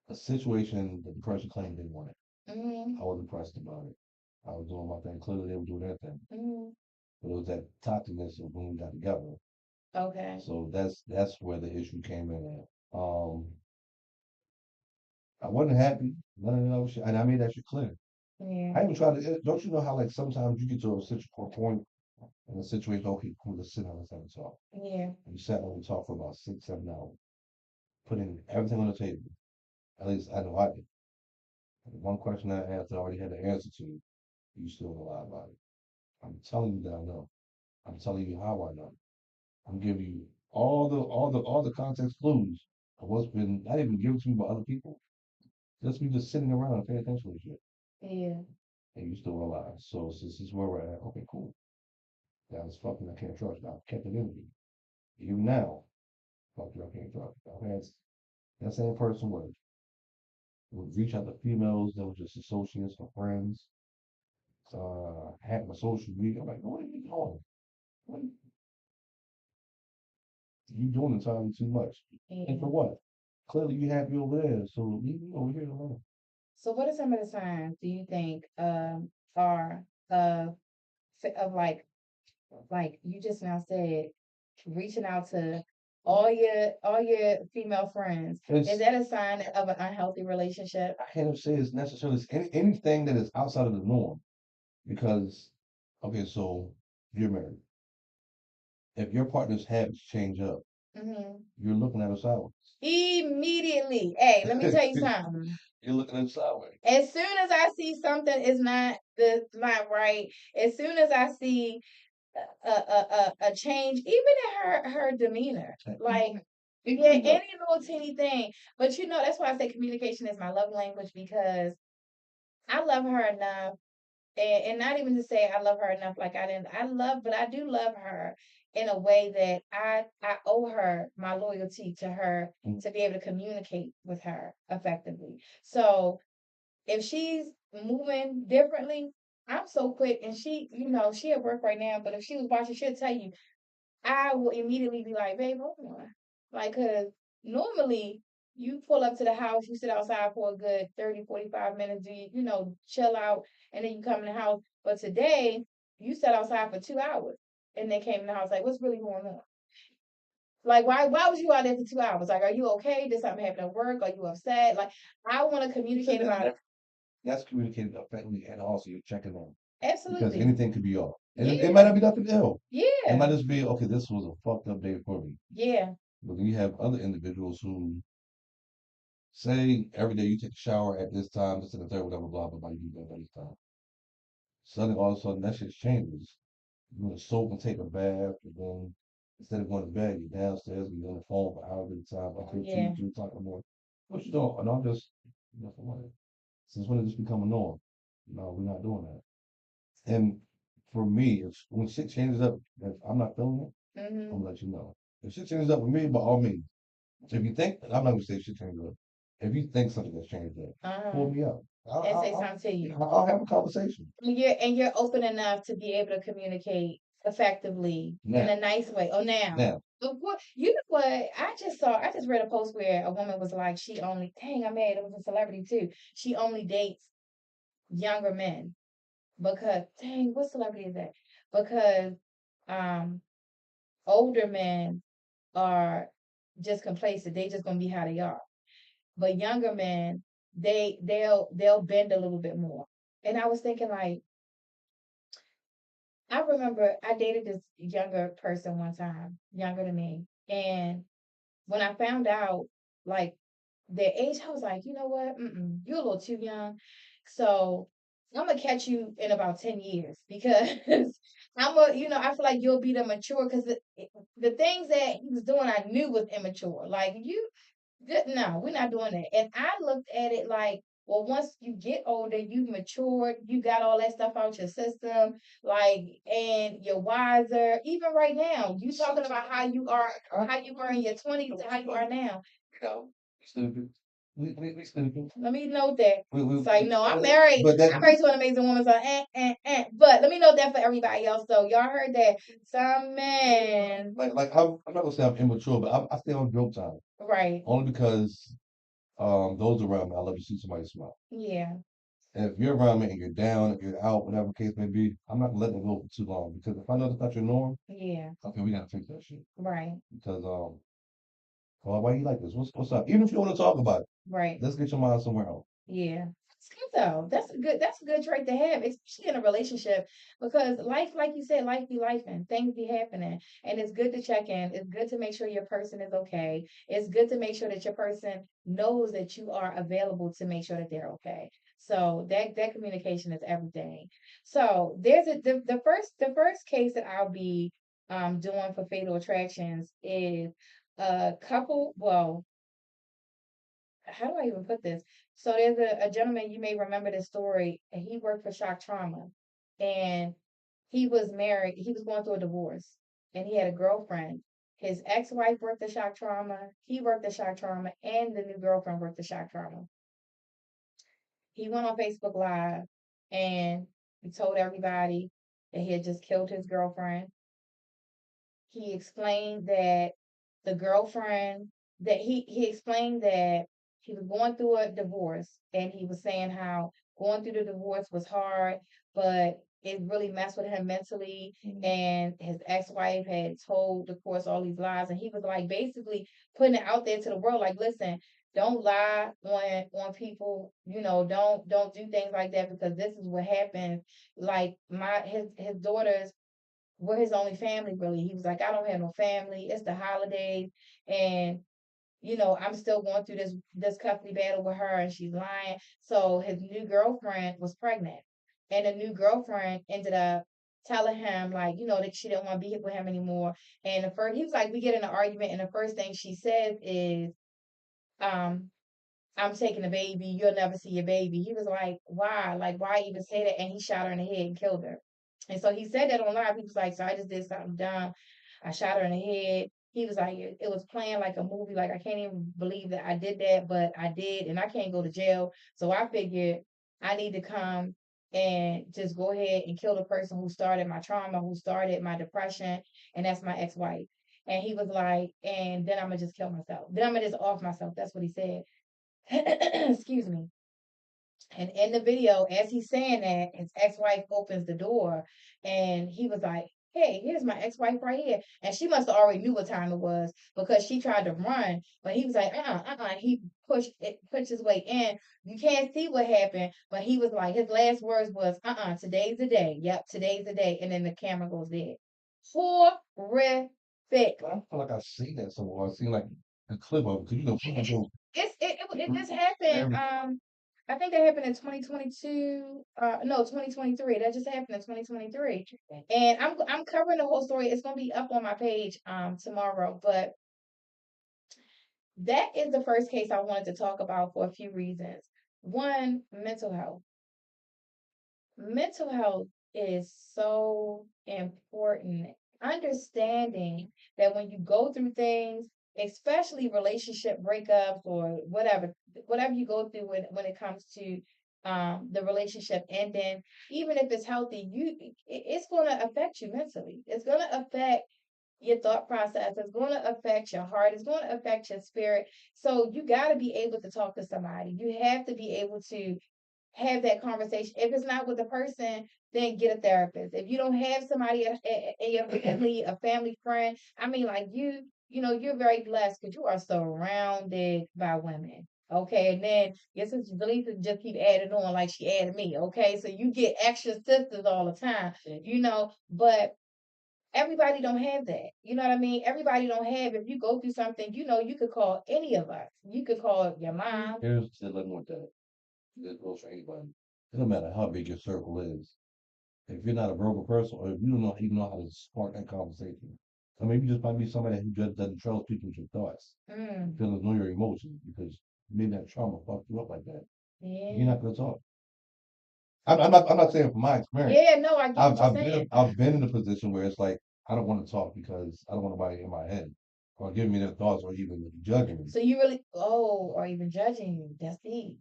a situation that the person claimed they wanted. Mm-hmm. I wasn't pressed about it. I was doing my thing. Clearly, they were doing their thing. Mm-hmm. But it was that toxicness of when we got together. Okay. So that's where the issue came in at. I wasn't happy. None of that other shit, and I made that shit clear. Yeah. I even tried to. Don't you know how like sometimes you get to a point in a situation? Okay, cool. Let's sit down. Let's have a talk. Yeah. And we sat and we talked for about 6, 7 hours, putting everything on the table. At least I know I did. And one question I asked, I already had the answer to. You still don't lie about it. I'm telling you that I know. I'm telling you how I know. I'm giving you all the context clues of what's been not even given to me by other people. Just me just sitting around and paying attention to shit. Yeah. And you still alive. So since this is where we're at, okay, cool. That was fucking I can't trust. I kept it in me. Even now, fuck you, I can't trust. I've had that same person would reach out to females that were just associates or friends. Hack my social media. I'm like, what are you doing? What are you doing entirely too much? And for Yeah. what? Clearly you happy over there, so leave me over here alone. So what are some of the signs do you think are of of like you just now said reaching out to all your female friends? Is It's that a sign of an unhealthy relationship? I can't even say it's necessarily anything that is outside of the norm. Because okay, so you're married. If your partner's habits change up, Hmm. you're looking at her sideways. Immediately. Hey, let me tell you something. You're looking at her sideways. As soon as I see something is not right, as soon as I see a change, even in her demeanor, like yeah, any little teeny thing. But you know, that's why I say communication is my love language because I love her enough, and not even to say I love her enough, like I didn't, I love, but I do love her, in a way that I owe her my loyalty to her Mm. to be able to communicate with her effectively. So if she's moving differently, I'm so quick, and she at work right now, but if she was watching, she'll tell you, I will immediately be like, babe, hold on. Like, cause normally you pull up to the house, you sit outside for a good 30, 45 minutes, chill out, and then you come in the house. But today, you sat outside for 2 hours and then came in the house. Like, what's really going on? Like, why was you out there for 2 hours? Like, are you okay? Did something happen at work? Are you upset? Like, I want to communicate about it. That's communicating effectively, and also you're checking on because Absolutely. anything could be off, and it might Yeah. not be nothing ill. It might Yeah. just be okay. This was a fucked up day for me. Yeah. But then you have other individuals who say every day you take a shower at this time, this and the third, whatever, blah blah blah. You do that at this time. Suddenly, all of a sudden, that shit changes. You want to soak and take a bath, and then instead of going to bed, you're downstairs, you're on the phone for hours at a time, up to Yeah. 2 o'clock in the morning. What you doing? And I'm just, since when did this become a norm? No, we're not doing that. And for me, if when shit changes up, if I'm not feeling it, I'm Mm-hmm. gonna let you know. If shit changes up with me, by all means. If you think, I'm not gonna say shit changes up. If you think something has changed up, Uh-huh. pull me up. And say something to you. I'll have a conversation. And you're open enough to be able to communicate effectively in Now, a nice way. Oh, now. now, But what you know what I just read a post where a woman was like, she only dang, I made it was a celebrity too. She only dates younger men because dang, what celebrity is that? Because um older men are just complacent. They just gonna be how they are. But younger men, they'll bend a little bit more. And I was thinking like I remember I dated this younger person one time, younger than me. And when I found out like their age, I was like, you know what? You're a little too young. So I'm gonna catch you in about 10 years because I feel like you'll be the mature because the things that he was doing, I knew was immature. Like no, we're not doing that. And I looked at it like, well, once you get older, you matured, you got all that stuff out your system, like, and you're wiser. Even right now, you talking about how you were in your 20s to how you are now. you know, stupid. We stupid. Let me note that. We, It's like, no, I'm married. but I'm married to an amazing woman, so But let me note that for everybody else. So y'all heard that some men, like I'm not gonna say I'm immature, but I stay on joke time right? only because those around me, I love to see somebody smile. Yeah, And if you're around me and you're down, if you're out, whatever the case may be, I'm not letting it go for too long because if I know that's not your norm, yeah, okay, we gotta fix that shit. right, Because well, why you like this? What's up? Even if you want to talk about it, right. let's get your mind somewhere else. Yeah. That's good though. That's a good trait to have, especially in a relationship. Because life, like you said, life be life and things be happening. And it's good to check in. It's good to make sure your person is okay. It's good to make sure that your person knows that you are available to make sure that they're okay. So that communication is everything. So there's the first case that I'll be doing for Fatal Attractions is a couple, well, how do I even put this? So there's a gentleman, you may remember this story, and he worked for shock trauma. And he was married, he was going through a divorce, and he had a girlfriend. His ex-wife worked the shock trauma, he worked the shock trauma, and the new girlfriend worked the shock trauma. He went on Facebook Live and he told everybody that he had just killed his girlfriend. He explained that the girlfriend that he explained that he was going through a divorce and he was saying how going through the divorce was hard, but it really messed with him mentally. And his ex-wife had told, of course, all these lies, and he was like basically putting it out there to the world, like, listen, don't lie on people, don't do things like that because this is what happens. Like his daughters we're his only family, really. He was like, I don't have no family. It's the holidays, and I'm still going through this custody battle with her, and she's lying. So his new girlfriend was pregnant, and the new girlfriend ended up telling him like, that she didn't want to be with him anymore. And the first, he was like, we get in an argument, and the first thing she says is, um. I'm taking a baby. You'll never see your baby. He was like, why? Like, why even say that? And he shot her in the head and killed her. And so he said that on live. He was like, so I just did something dumb. I shot her in the head. He was like, it was playing like a movie. Like, I can't even believe that I did that, but I did, and I can't go to jail. So I figured I need to come and just go ahead and kill the person who started my trauma, who started my depression, and that's my ex-wife. And he was like, and then I'm gonna just kill myself. Then I'm gonna just off myself. That's what he said. Excuse me. And in the video, as he's saying that, his ex-wife opens the door and he was like, hey, here's my ex-wife right here. And she must have already knew what time it was because she tried to run, but he was like, He pushed his way in. You can't see what happened, but he was like, his last words was, today's the day. Yep, today's the day. And then the camera goes dead. Horrific. I feel like I've seen that somewhere. I've seen like a clip of it because you know people go It just happened. every I think that happened in 2022. No, 2023. That just happened in 2023. And I'm covering the whole story. It's gonna be up on my page tomorrow. But that is the first case I wanted to talk about for a few reasons. One, mental health. Mental health is so important. Understanding that when you go through things, especially relationship breakups or whatever you go through when it comes to the relationship ending, even if it's healthy, it's going to affect you mentally. It's going to affect your thought process. It's going to affect your heart. It's going to affect your spirit. So you got to be able to talk to somebody. You have to be able to have that conversation. If it's not with a person, then get a therapist. If you don't have somebody in your family, a family friend, I mean, like you're very blessed because you are surrounded by women. Okay, and then your sister Delisa just keep adding on like she added me. Okay, so you get extra sisters all the time, but everybody don't have that. You know what I mean? Everybody don't have. If you go through something, you could call any of us. You could call your mom. here's the living with that. It goes for anybody. It don't matter how big your circle is. If you're not a verbal person, or if you don't know even know how to spark that conversation, or maybe you just might be somebody who just doesn't trust people with your thoughts, Mm, feelings, know your emotions, because maybe that trauma fucked you up like that. You're yeah. not gonna talk. I'm not saying from my experience. Yeah, no, I get what you're saying. I've been in a position where it's like I don't want to talk because I don't want nobody in my head or giving me their thoughts or even judging me. So you really, or even judging you. That's deep.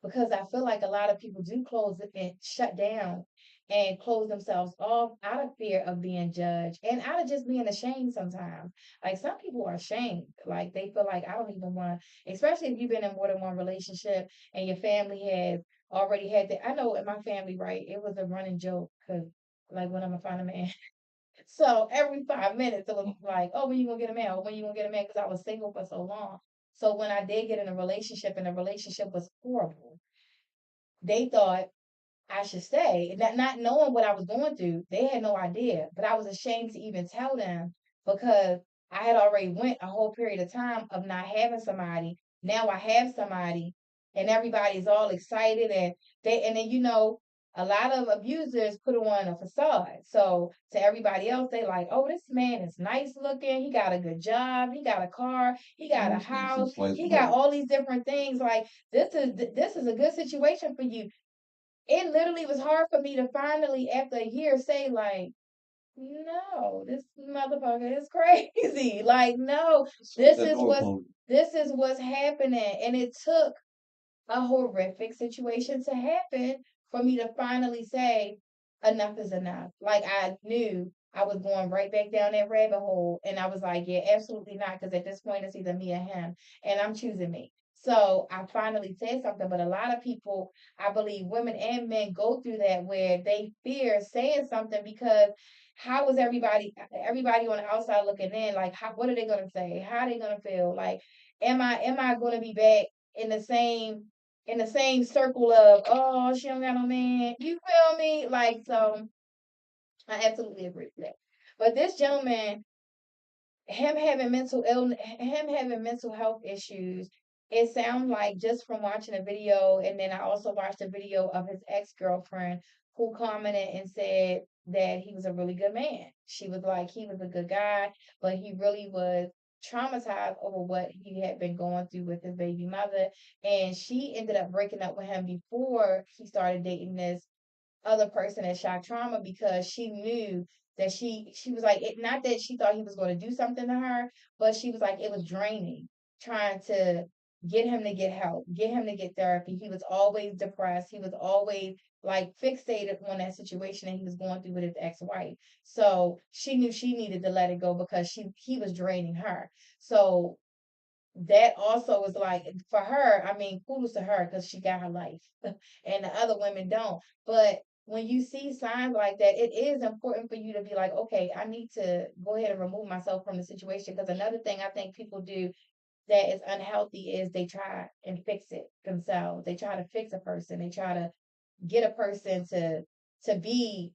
Because I feel like a lot of people do close it and shut down and close themselves off out of fear of being judged and out of just being ashamed sometimes. Like some people are ashamed. Like they feel like I don't even want, especially if you've been in more than one relationship and your family has already had that. I know in my family, right, it was a running joke because like when I'm gonna find a man. So every 5 minutes it was like, oh, when you gonna get a man? Or when you gonna get a man? Because I was single for so long. So when I did get in a relationship and the relationship was horrible, they thought I should stay. And that not knowing what I was going through, they had no idea. But I was ashamed to even tell them because I had already went a whole period of time of not having somebody. Now I have somebody and everybody's all excited and then a lot of abusers put on a facade. So to everybody else, they like, oh, this man is nice looking. He got a good job. He got a car. He got a house. He got all these different things. Like this is a good situation for you. It literally was hard for me to finally, after a year, say like, no, this motherfucker is crazy. Like, no, this That is door what's closed. this is what's happening. And it took a horrific situation to happen for me to finally say enough is enough. Like I knew I was going right back down that rabbit hole, and I was like, yeah, absolutely not, because at this point it's either me or him, and I'm choosing me. So I finally said something, but a lot of people, I believe, women and men go through that where they fear saying something because how is everybody on the outside looking in? Like, what are they gonna say? How are they gonna feel? Like, am I gonna be back in the same circle of, oh, she don't got no man. You feel me? Like, so I absolutely agree with that. But this gentleman, him having mental health issues, it sounds like just from watching a video, and then I also watched a video of his ex-girlfriend who commented and said that he was a really good man. She was like, he was a good guy, but he really was traumatized over what he had been going through with his baby mother. And she ended up breaking up with him before he started dating this other person at Shock Trauma because she knew that she was like it, not that she thought he was going to do something to her, but she was like it was draining trying to get him to get help, get him to get therapy. He was always depressed. He was always like fixated on that situation that he was going through with his ex-wife. So she knew she needed to let it go because he was draining her. So that also was like for her, I mean, kudos to her because she got her life and the other women don't. But when you see signs like that, it is important for you to be like, okay, I need to go ahead and remove myself from the situation. Because another thing I think people do that is unhealthy is they try and fix it themselves. They try to fix a person. They try to get a person to be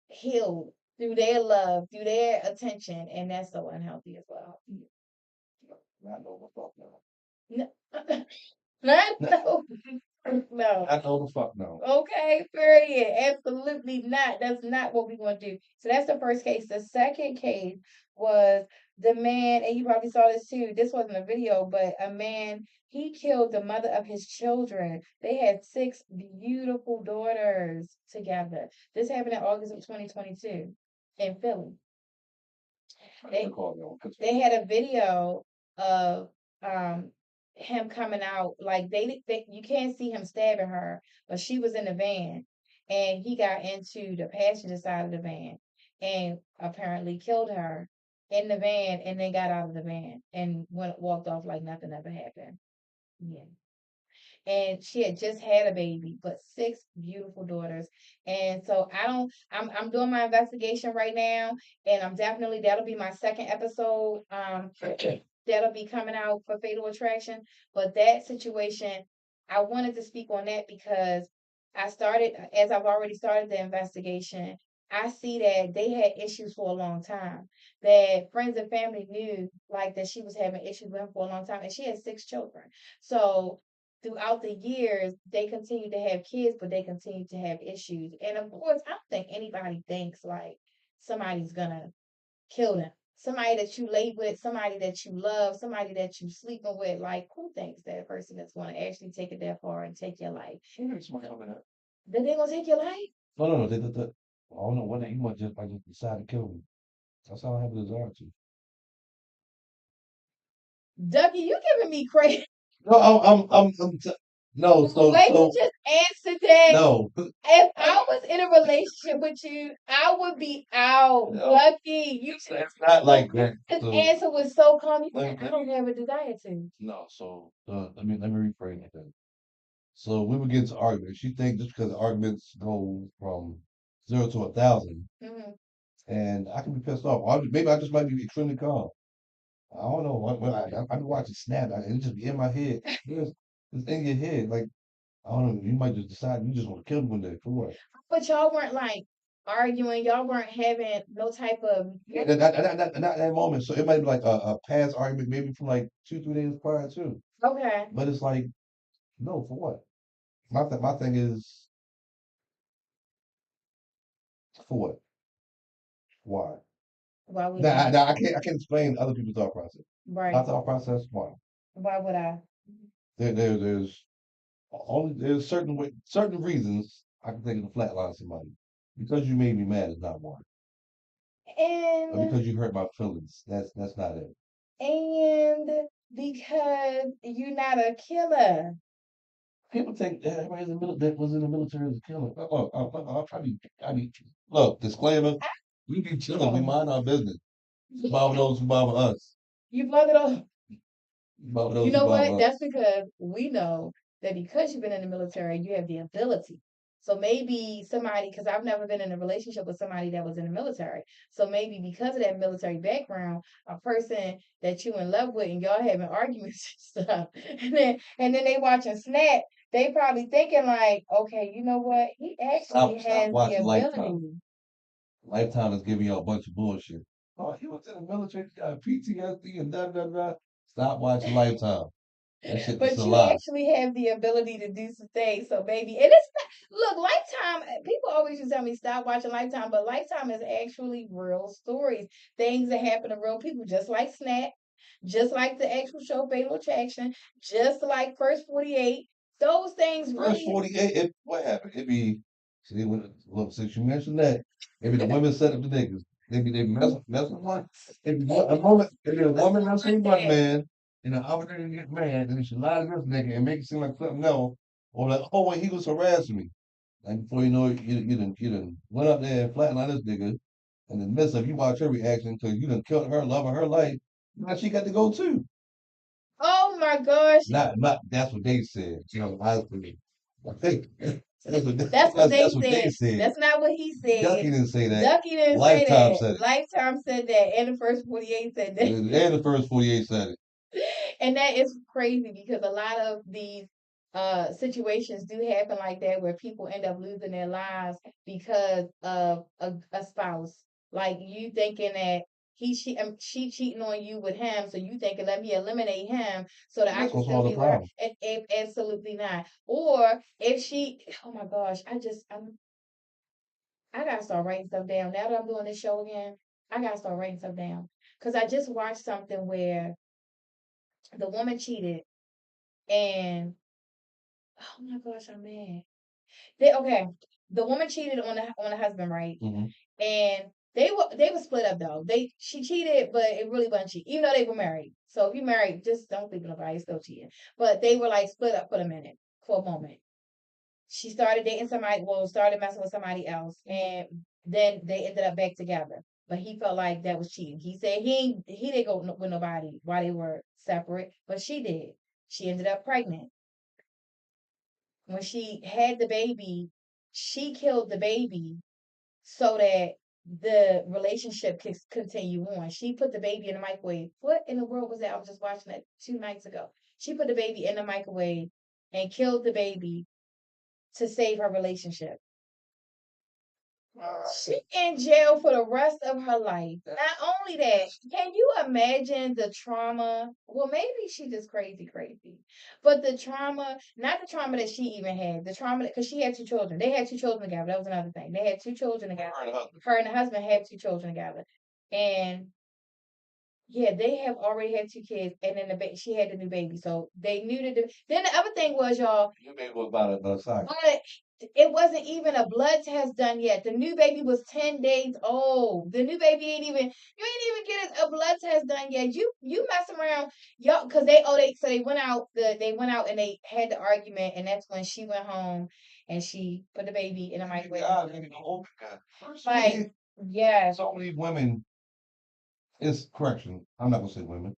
healed through their love, through their attention, and that's so unhealthy as well. Not know the fuck no. No, no, no. Not know the fuck no. Okay, period. Absolutely not. That's not what we want to do. So that's the first case. The second case was the man, and you probably saw this too. This wasn't a video, but a man, he killed the mother of his children. They had six beautiful daughters together. This happened in August of 2022 in Philly. They they had a video of him coming out like they you can't see him stabbing her, but she was in the van and he got into the passenger side of the van and apparently killed her in the van and then got out of the van and walked off like nothing ever happened. Yeah, and she had just had a baby, but six beautiful daughters. And so I'm doing my investigation right now, and I'm definitely that'll be my second episode. That'll be coming out for Fatal Attraction. But that situation, I wanted to speak on that because I started as I've already started the investigation. I see that they had issues for a long time. That friends and family knew like that she was having issues with him for a long time, and she had six children. So throughout the years, they continue to have kids, but they continue to have issues. And of course, I don't think anybody thinks like somebody's gonna kill them. Somebody that you lay with, somebody that you love, somebody that you sleeping with. Like, who thinks that person is going to actually take it that far and take your life? That they gonna take your life? No, no, no. I don't know when he might just decide to kill me. That's how I have a desire to. Ducky, you giving me crazy. No, no. The way you just answered that. No. If I was in a relationship with you, I would be out. No. Lucky. You It's not like that. his So answer was so calm. You let said, I don't have a desire to. no. So let me rephrase that. So we would get into arguments. She think just because the arguments go from 0 to 1,000, Hmm. and I can be pissed off. Or maybe I just might be extremely calm. I don't know. When I be watching Snap, and it just be in my head. It's in your head. Like I don't know. You might just decide you just want to kill me one day. For what? But y'all weren't like arguing. Y'all weren't having no type of. Yeah, not that moment. So it might be like a past argument, maybe from like 2, 3 days prior too. Okay. But it's like, no, for what? My thing is, for what? Why? Why would Now, you? I can't explain other people's thought process. Right. My thought process, why? Why would I? There's certain reasons I can take it to flatline somebody. Because you made me mad is not one. Or And because you hurt my feelings. That's not it. and because you're not a killer. People think that everybody that was in the military is a killer. Look, disclaimer, we be chilling, we mind our business. Bother those who bother us. You plug it off. Bother You those who know what? bother us. That's because we know that because you've been in the military, you have the ability. So maybe somebody, because I've never been in a relationship with somebody that was in the military. So maybe because of that military background, a person that you in love with and y'all having arguments and stuff, and then they watching Snap, they probably thinking like, okay, you know what? He actually Stop has the watching Lifetime. ability. Lifetime is giving you a bunch of bullshit. Oh, he was in the military, he got PTSD and da da da. Stop watching Lifetime. That shit is But a you lie. actually have the ability to do some things. So maybe, and it's not, look, Lifetime, people always used to tell me stop watching Lifetime, but Lifetime is actually real stories, things that happen to real people, just like Snap, just like the actual show Fatal Attraction, just like First 48. Those things First really, 48, what happened? Look, since you mentioned that, maybe the women set up the niggas. they messing one. If a woman messing one man, and the opportunity to get mad, then she lie to this nigga and make it seem like something else, or like, oh, well, he was harassing me. And before you know it, you done went up there and flatlined this nigga. And in the midst of you watch her reaction because you done killed her love of her life. Now she got to go too. Oh my gosh. Not that's what they said. You know, I think That's what that's they what they said. said. That's not what he Ducky said. didn't say that. Ducky didn't say Lifetime that. said it. Lifetime said that. And the first 48 said that. And the first 48 said it. And that is crazy because a lot of these situations do happen like that where people end up losing their lives because of a spouse. Like you thinking that she cheating on you with him, so you thinking let me eliminate him so that I That's can what's still all the be with her. problem. Absolutely not. Or if she, oh my gosh, I gotta start writing stuff down. Now that I'm doing this show again, I gotta start writing stuff down because I just watched something where the woman cheated and oh my gosh, I'm mad. Okay, the woman cheated on the husband, right? Hmm. And they were split up though. She cheated, but it really wasn't cheating, even though they were married. So if you're married, just don't sleep with nobody. It's still cheating. But they were like split up for a minute, for a moment. She started dating somebody, well, started messing with somebody else, and then they ended up back together. But he felt like that was cheating. He said he didn't go with nobody while they were separate, but she did. She ended up pregnant. When she had the baby, she killed the baby so that the relationship could continue on. She put the baby in the microwave. What in the world was that? I was just watching that 2 nights ago. She put the baby in the microwave and killed the baby to save her relationship. She in jail for the rest of her life. Not only that, can you imagine the trauma? Well, maybe she just crazy, crazy. But the trauma, not the trauma that she even had, the trauma because she had 2 children. They had 2 children together. That was another thing. They had 2 children together. Her and the husband had 2 children together. And yeah, they have already had 2 kids, and then she had the new baby, so they knew that. Then the other thing was, y'all, Your baby was about a size. but it wasn't even a blood test done yet. The new baby was 10 days old. The new baby ain't even you ain't even get a blood test done yet. You messing around, y'all, because they went out and they had the argument, and that's when she went home and she put the baby in the microwave. Like yes, So many women, it's correction. I'm not gonna say women.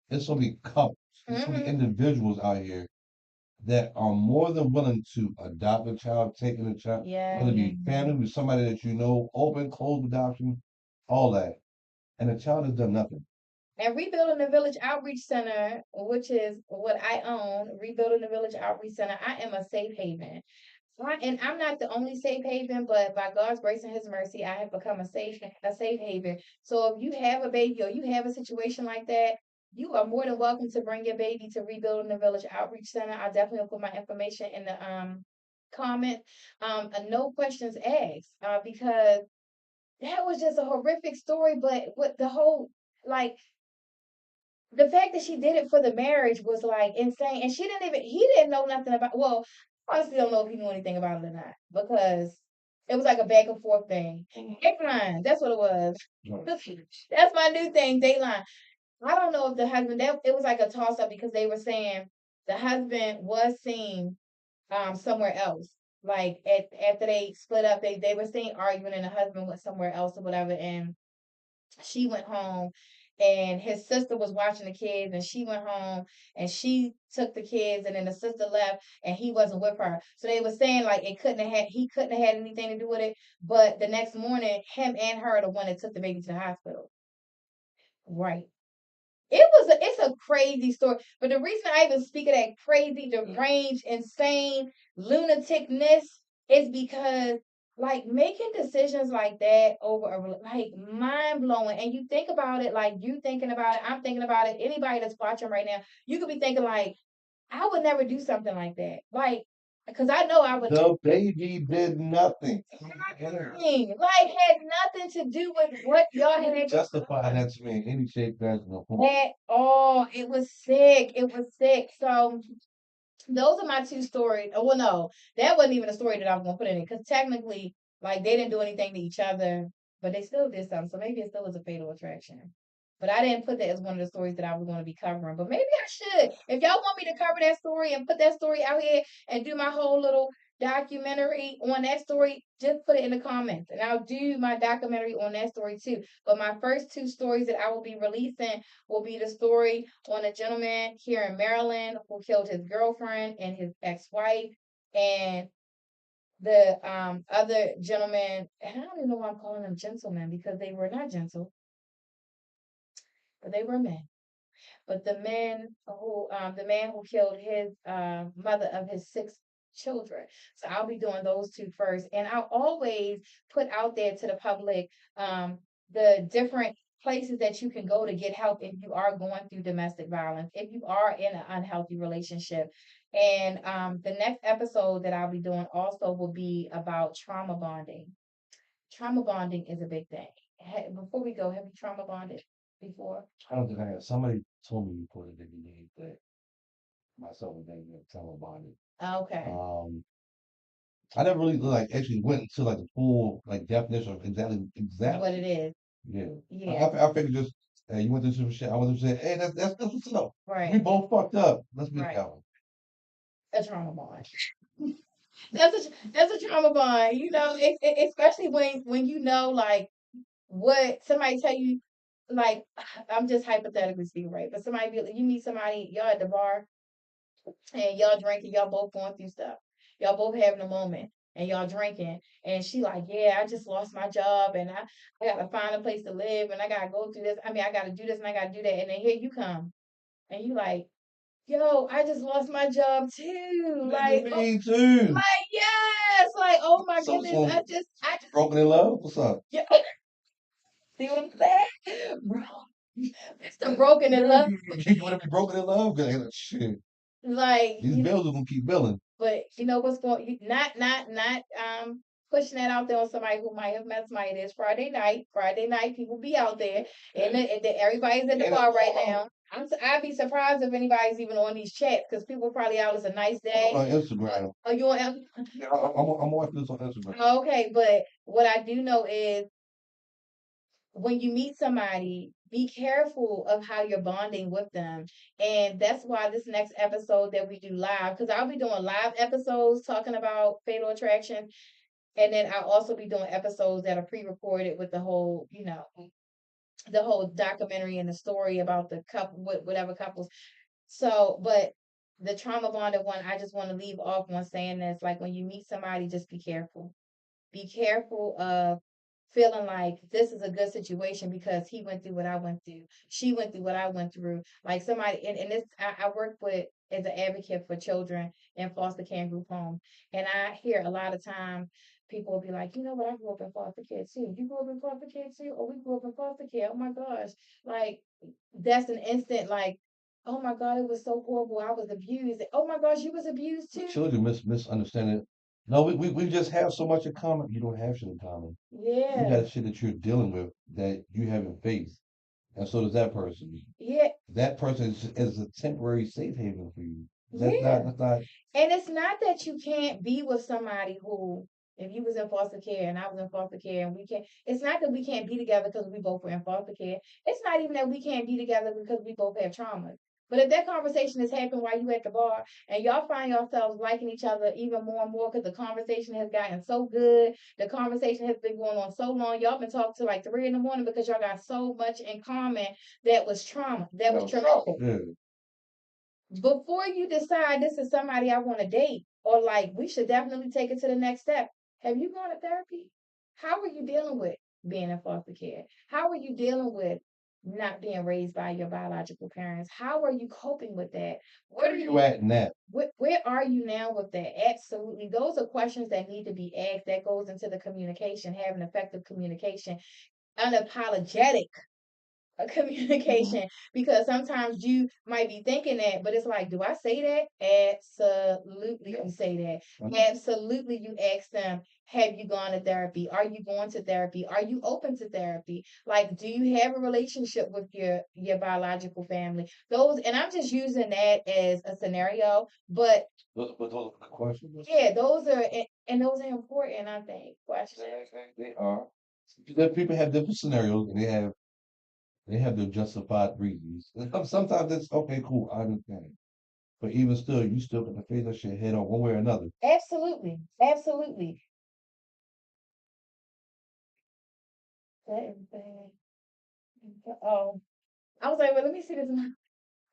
There's so many couples, there's so many hmm individuals out here that are more than willing to adopt a child, take in a child, yeah, whether it yeah, be yeah. family with somebody that you know, open, closed adoption, all that. And the child has done nothing. And Rebuilding the Village Outreach Center, which is what I own, Rebuilding the Village Outreach Center, I am a safe haven. And I'm not the only safe haven, but by God's grace and His mercy, I have become a safe haven. So if you have a baby or you have a situation like that, you are more than welcome to bring your baby to Rebuilding the Village Outreach Center. I definitely will put my information in the comment. No questions asked, because that was just a horrific story. But what the whole like the fact that she did it for the marriage was like insane, and he didn't know nothing about. Well, I honestly don't know if he knew anything about it or not because it was like a back and forth thing. Dateline, that's what it was. That's my new thing, Dateline. I don't know if the husband that it was like a toss up because they were saying the husband was seen somewhere else. Like after they split up, they were seen arguing, and the husband went somewhere else or whatever, and she went home and his sister was watching the kids, and she went home and she took the kids, and then the sister left and he wasn't with her, so they were saying like he couldn't have had anything to do with it, but the next morning him and her are the one that took the baby to the hospital, right? It's a crazy story. But the reason I even speak of that crazy, deranged, insane, lunaticness is because like making decisions like that over like mind blowing. And you think about it, like you thinking about it, I'm thinking about it. Anybody that's watching right now, you could be thinking like, I would never do something like that. Like, because I know I would. The baby did nothing. Nothing. Like had nothing to do with what y'all had Justify that to me in any shape, fashion, or form. at all. It was sick. It was sick. So those are my 2 stories. Oh, well, no, that wasn't even a story that I was gonna put in it because technically, like they didn't do anything to each other. but they still did something. So maybe it still is a fatal attraction. But I didn't put that as one of the stories that I was going to be covering. But maybe I should. If y'all want me to cover that story and put that story out here and do my whole little documentary on that story, just put it in the comments. And I'll do my documentary on that story too. But my first two stories that I will be releasing will be the story on a gentleman here in Maryland who killed his girlfriend and his ex-wife. And the other gentleman, and I don't even know why I'm calling them gentlemen because they were not gentle, but they were men. But the man who killed his mother of his six children. So I'll be doing those two first, and I'll always put out there to the public the different places that you can go to get help if you are going through domestic violence, if you are in an unhealthy relationship. And the next episode that I'll be doing also will be about trauma bonding. Trauma bonding is a big thing. Before we go, have you trauma bonded before? I don't think I have. Somebody told me before that you need that. Myself and then trauma bonded. Okay. I never really like actually went into like the full like definition of exactly What it is. yeah. Yeah. I figured just hey, you went through some shit. I went through shit. Hey, that's what's up. We Right. both fucked up. Let's be Right. together. A trauma bond. That's a trauma bond. You know, especially when you know like what somebody tell you. Like I'm just hypothetically speaking, right? But somebody be you meet somebody, y'all at the bar and y'all drinking, y'all both going through stuff. Y'all both having a moment and y'all drinking. And she like, yeah, I just lost my job and I gotta find a place to live and I gotta go through this. I mean, I gotta do this and I gotta do that. And then here you come. And you like, yo, I just lost my job too. Nigga, Like, oh, me too. like yes, like oh my So goodness, I just broken in love. What's up? yeah. See what I'm saying, bro? It's the broken in love. You want to be broken in love? Shit. Like These bills are gonna keep billing. but you know what's going not pushing that out there on somebody who might have met somebody. It is Friday night. Friday night, people be out there, and everybody's at the bar right now. I'd be surprised if anybody's even on these chats because people probably out. It's a nice day. On Instagram. Are you on? Yeah, I'm watching this on Instagram. Okay, but what I do know is when you meet somebody, be careful of how you're bonding with them. And that's why this next episode that we do live, because I'll be doing live episodes talking about fatal attraction. And then I'll also be doing episodes that are pre-recorded with the whole, the whole documentary and the story about the couple, whatever couples. So, but the trauma bonded one, I just want to leave off on saying this. Like when you meet somebody, just be careful. Be careful of feeling like this is a good situation because he went through what I went through. She went through what I went through. Like somebody, and this, I work with as an advocate for children in foster care and group homes. And I hear a lot of times people will be like, you know what, I grew up in foster care too. You grew up in foster care too? Or we grew up in foster care. Oh my gosh. Like, that's an instant, like, oh my God, it was so horrible. I was abused. Oh my gosh, you was abused too? Children misunderstand it. No, we just have so much in common. You don't have shit in common. You Yeah. got shit that you're dealing with that you haven't faced, and so does that person. Yeah. That person is a temporary safe haven for you. Yeah. That's not. And it's not that you can't be with somebody who, if you was in foster care and I was in foster care and we can't, it's not that we can't be together because we both were in foster care. It's not even that we can't be together because we both have trauma. But if that conversation has happened while you at the bar and y'all find yourselves liking each other even more and more because the conversation has gotten so good, the conversation has been going on so long, y'all been talking to like 3 in the morning because y'all got so much in common that was trauma, that was traumatic. Yeah. Before you decide this is somebody I want to date or like we should definitely take it to the next step, have you gone to therapy? How are you dealing with being in foster care? How are you dealing with not being raised by your biological parents? How are you coping with that? Where are you at in that? Where are you now with that? Absolutely. Those are questions that need to be asked. That goes into the communication, having effective communication, unapologetic a communication because sometimes you might be thinking that, but it's like, do I say that? Absolutely, you say that. Absolutely, you ask them, have you gone to therapy? Are you going to therapy? Are you open to therapy? Like, do you have a relationship with your biological family? Those, and I'm just using that as a scenario, but Those are the questions. yeah, those are and those are important. I think questions. They are. That people have different scenarios and they have their justified reasons. And sometimes it's okay, cool, I understand. But even still, you still got to face that shit head on one way or another. Absolutely. Absolutely. That is bad. Oh, I was like, well, let me see this.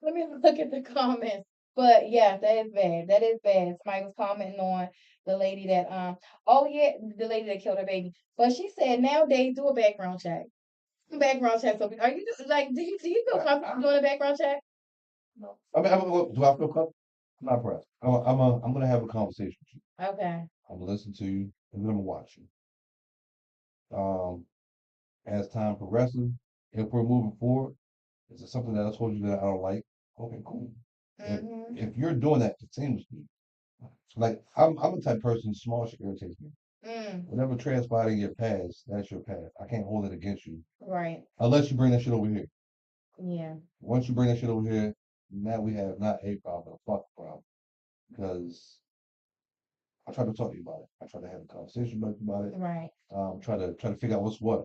Let me look at the comments. But yeah, that is bad. That is bad. Somebody was commenting on the lady that oh yeah, the lady that killed her baby. But she said nowadays do a background check. Background check. So are you like do you feel comfortable doing a background check? No. I mean, do I feel comfortable? I'm not pressed. I'm gonna have a conversation with you. Okay. I'm gonna listen to you, and then I'm gonna watch you. As time progresses, if we're moving forward, is it something that I told you that I don't like? Okay, cool. If Mm-hmm. if you're doing that continuously, like I'm the type of person small shit irritates me. Mm. Whatever transpired in your past, that's your past. I can't hold it against you Right. unless you bring that shit over here. Yeah. Once you bring that shit over here, now we have not a problem, but a fuck problem. Because I try to talk to you about it. I try to have a conversation about it. Right. Try to figure out what's what.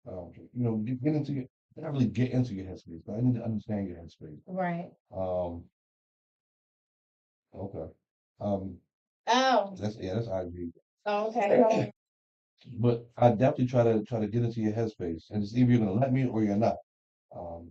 Get into your not really get into your headspace, but I need to understand your headspace. Right. Um, okay. Um, Oh. that's I agree. Okay. But I definitely try to get into your headspace, and it's either you're gonna let me or you're not.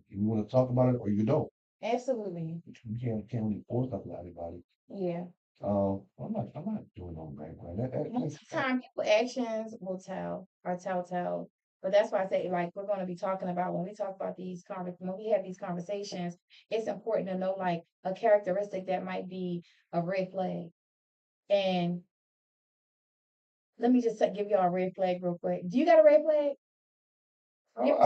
You want to talk about it or you don't. Absolutely. You can't really force nothing on anybody. Yeah. I'm not doing no background. Most of the time, people actions will tell or tell. But that's why I say, like, we're going to be talking about when we talk about when we have these conversations, it's important to know like a characteristic that might be a red flag. And let me just give y'all a red flag real quick. Do you got a red flag? I don't,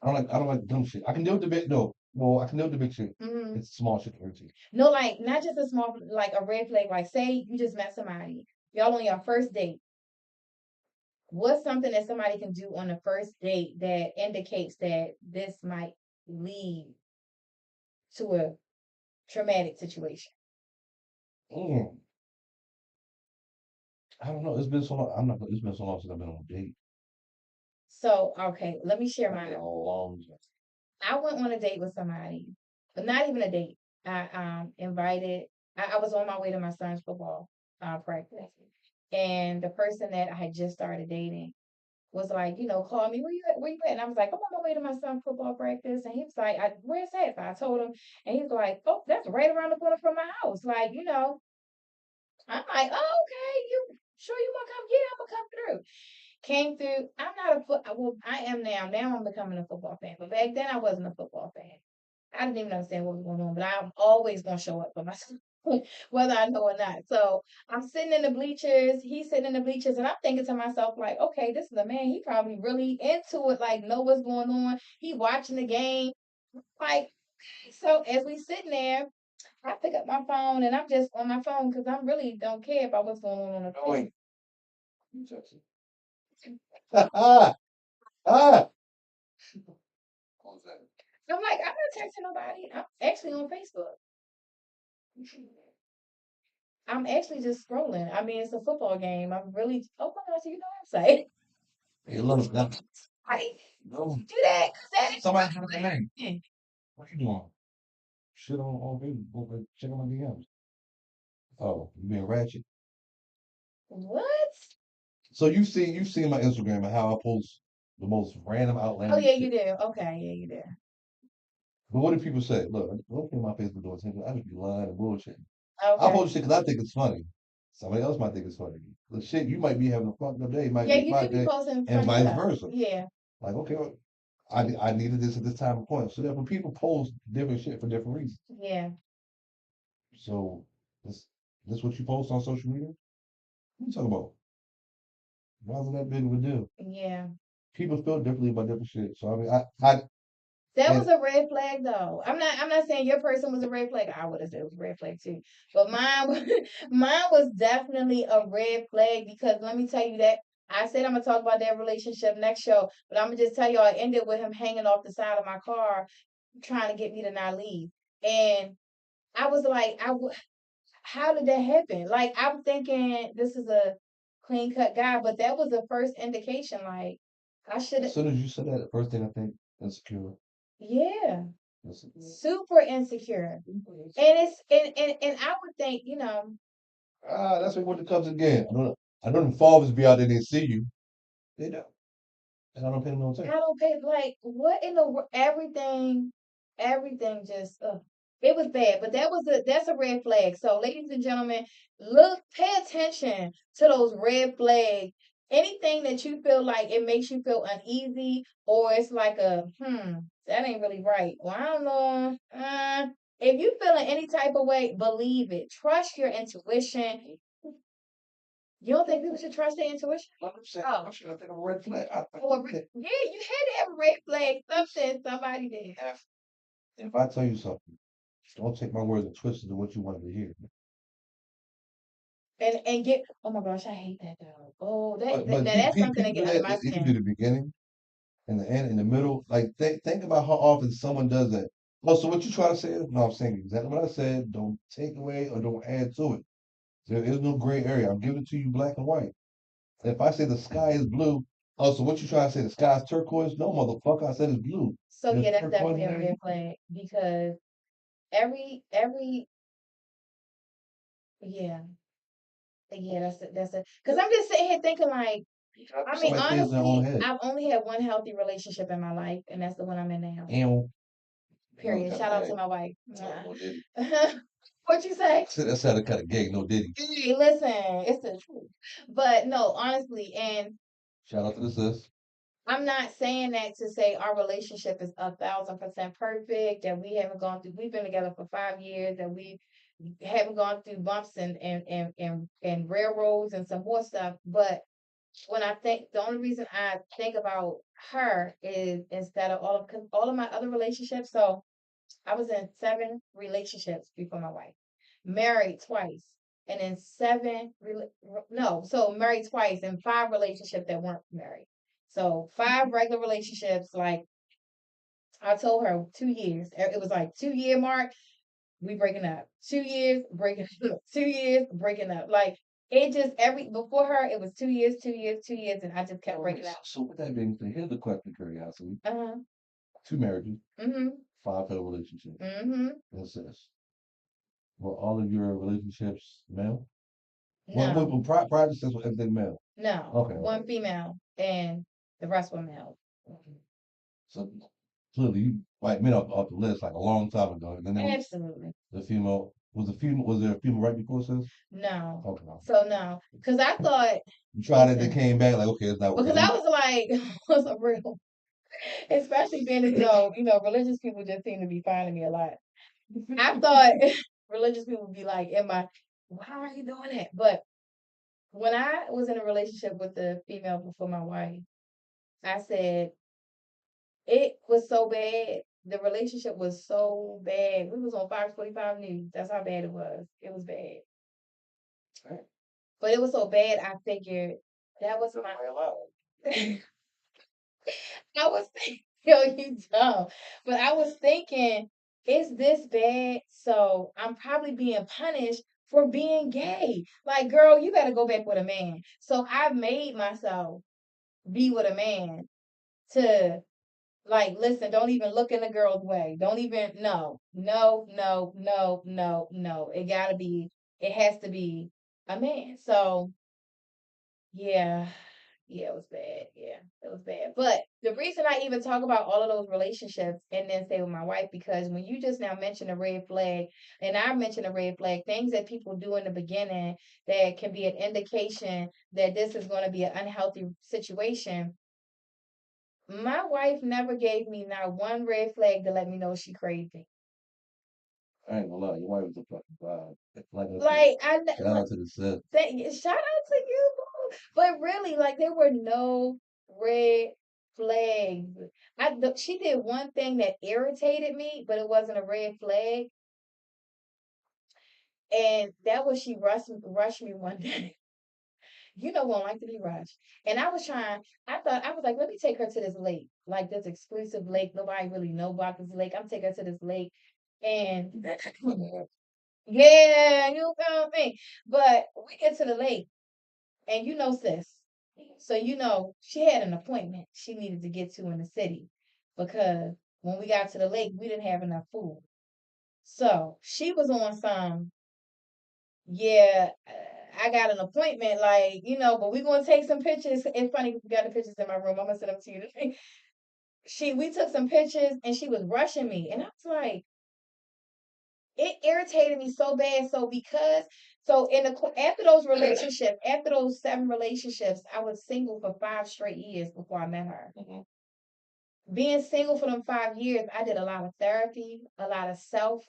I, don't- I don't like dumb shit. I can deal with the big no. Well, I can deal with the big shit. Mm-hmm. It's small shit irritating. No, like not just a small, like a red flag. Like, say you just met somebody, y'all on your first date. What's something that somebody can do on the first date that indicates that this might lead to a traumatic situation? Mm, I don't know. It's been so long. I'm not. It's been so long since I've been on a date. So, okay, let me share I've been mine. a long time. I went on a date with somebody, but not even a date. I invited. I was on my way to my son's football practice, and the person that I had just started dating was like, call me. Where you at? Where you at? And I was like, I'm on my way to my son's football practice, and he was like, where's that? So I told him, and he's like, oh, that's right around the corner from my house. Like, I'm like, oh, okay, you sure you want to come? Yeah, I'm gonna come through. Came through. I'm not a foot. Well, I am now. Now I'm becoming a football fan. But back then I wasn't a football fan. I didn't even understand what was going on. But I'm always gonna show up for myself, whether I know or not. So I'm sitting in the bleachers. He's sitting in the bleachers, and I'm thinking to myself, like, okay, this is a man. He probably really into it. Like, know what's going on. He watching the game. Like, so as we sitting there, I pick up my phone and I'm just on my phone because I really don't care about what's going on the No, field. wait. You sexy. Ah, ah. What was that? I'm like, I'm not texting nobody. I'm actually on Facebook. I'm actually just scrolling. I mean, it's a football game. I'm really, oh my gosh, you know what I'm saying? Hey, look, that. I No. do that because that is Somebody have a name. my What you doing? Shit on Facebook. Like, check on my DMs. Oh, you being ratchet. what? So you seen my Instagram and how I post the most random Oh outlandish yeah, you shit. do. Okay, yeah, you do. But what do people say? Look, don't put my Facebook doing something. I just be lying and bullshit. I Okay. post shit because I think it's funny. Somebody else might think it's funny. The shit you might be having a fucked up day might Yeah, make you my do be day, posting and funny vice stuff. versa. Yeah, Like, okay, well, I needed this at this time and point. So therefore, people post different shit for different reasons. yeah. So this what you post on social media? What you talking about? Why is it that big of a deal? Yeah. People feel differently about different shit. So I mean, I That was and a red flag though. I'm not saying your person was a red flag. I would have said it was a red flag too. But mine was definitely a red flag because let me tell you that I said I'm gonna talk about that relationship next show, but I'm gonna just tell you I ended with him hanging off the side of my car trying to get me to not leave. And I was like, how did that happen? Like I'm thinking this is a clean cut guy, but that was the first indication like I should As have. soon as you said that, the first thing I think insecure. Yeah, Insecure. super insecure. And I would think, That's when it comes again. I know them fathers be out there, they see you. They don't. And I don't pay them no I attention. don't pay like what in the world? Everything just it was bad. But that's a red flag. So, ladies and gentlemen, pay attention to those red flags. Anything that you feel like it makes you feel uneasy, or it's like that ain't really right. Well, I don't know. If you feeling any type of way, believe it. Trust your intuition. You don't think people should trust their intuition? I'm saying, Oh. I should have taken a red flag. Yeah, you had to have a red flag. Something somebody did. If I tell you something, don't take my words and twist it to what you wanted to hear. And get oh my gosh, I hate that though. Oh, But now that's something that people do get under that. my They can do skin. the beginning and the end and the middle. Like think about how often someone does that. Oh, so what you trying to say is, no, I'm saying exactly what I said. Don't take away or don't add to it. There is no gray area. I'm giving it to you black and white. If I say the sky is blue, oh, so what you trying to say? The sky is turquoise? No, motherfucker, I said it's blue. So There's yeah, that's turquoise definitely in a there. red flag because every yeah that's a because I'm just sitting here thinking like I mean Somebody stays in their own honestly head. I've only had one healthy relationship in my life and that's the one I'm in now. And Period. Shout out to my wife. no diddy. What you say? That sounded kind of gay. No diddy. Hey, listen, it's the truth. But no, honestly, and Shout out to the sis. I'm not saying that to say our relationship is 1,000% perfect, that we haven't gone through, we've been together for 5 years, that we haven't gone through bumps and railroads and some more stuff. But when I think, the only reason I think about her is instead of cause all of my other relationships. So I was in 7 relationships before my wife, married twice, and in no, so married twice and 5 relationships that weren't married. So 5 regular relationships. Like I told her, 2 years. It was like 2 year mark. We breaking up. 2 years breaking up. 2 years breaking up. Like it just every before her it was 2 years, 2 years, 2 years, and I just kept breaking up. So with that being said, here's the question, curiosity. Uh-huh. 2 marriages, Mm-hmm. 5 failed relationships. Mm-hmm. Incest. Were all of your relationships male? No. Prior to sex was everything male. No. Okay, okay. One female and the rest were male. Okay. So clearly you like men off the list like a long time ago. And then there was Absolutely. the female was there a female right before sis? No. Okay. No. So no. Because I thought, You tried it, they listen, came back like, okay, it's not because working. I was like, was a real, especially being as though, religious people just seem to be finding me a lot. I thought religious people would be like, why are you doing that? But when I was in a relationship with the female before my wife, I said, it was so bad. The relationship was so bad. We was on Fox 45 News. That's how bad it was. It was bad. But it was so bad, I figured that was my. I was thinking, yo, you dumb. But I was thinking, is this bad? So I'm probably being punished for being gay. Like, girl, you got to go back with a man. So I made myself be with a man to like, listen, don't even look in the girl's way. Don't even, no, no, no, no, no, no. It has to be a man. So, yeah, yeah, it was bad. Yeah, it was bad. But the reason I even talk about all of those relationships and then stay with my wife, because when you just now mentioned a red flag, and I mentioned a red flag, things that people do in the beginning that can be an indication that this is going to be an unhealthy situation. My wife never gave me not one red flag to let me know she crazy. I ain't gonna lie, your wife was a fucking vibe. Like I said, Like shout out to the sis. shout out to you, boo. But really, like there were no red flags. She did one thing that irritated me, but it wasn't a red flag, and that was she rushed me one day. You know, won't like to be rushed. And I was trying, I was like, let me take her to this lake, like this exclusive lake. Nobody really know about this lake. I'm taking her to this lake. And yeah, you know what I mean? But we get to the lake and sis. So, she had an appointment she needed to get to in the city because when we got to the lake, we didn't have enough food. So she was on some, yeah, I got an appointment, like, but we're going to take some pictures. It's funny, we got the pictures in my room. I'm going to send them to you today. We took some pictures and she was rushing me. And I was like, it irritated me so bad. So after those relationships, after those 7 relationships, I was single for 5 straight years before I met her. Being single for them 5 years, I did a lot of therapy, a lot of self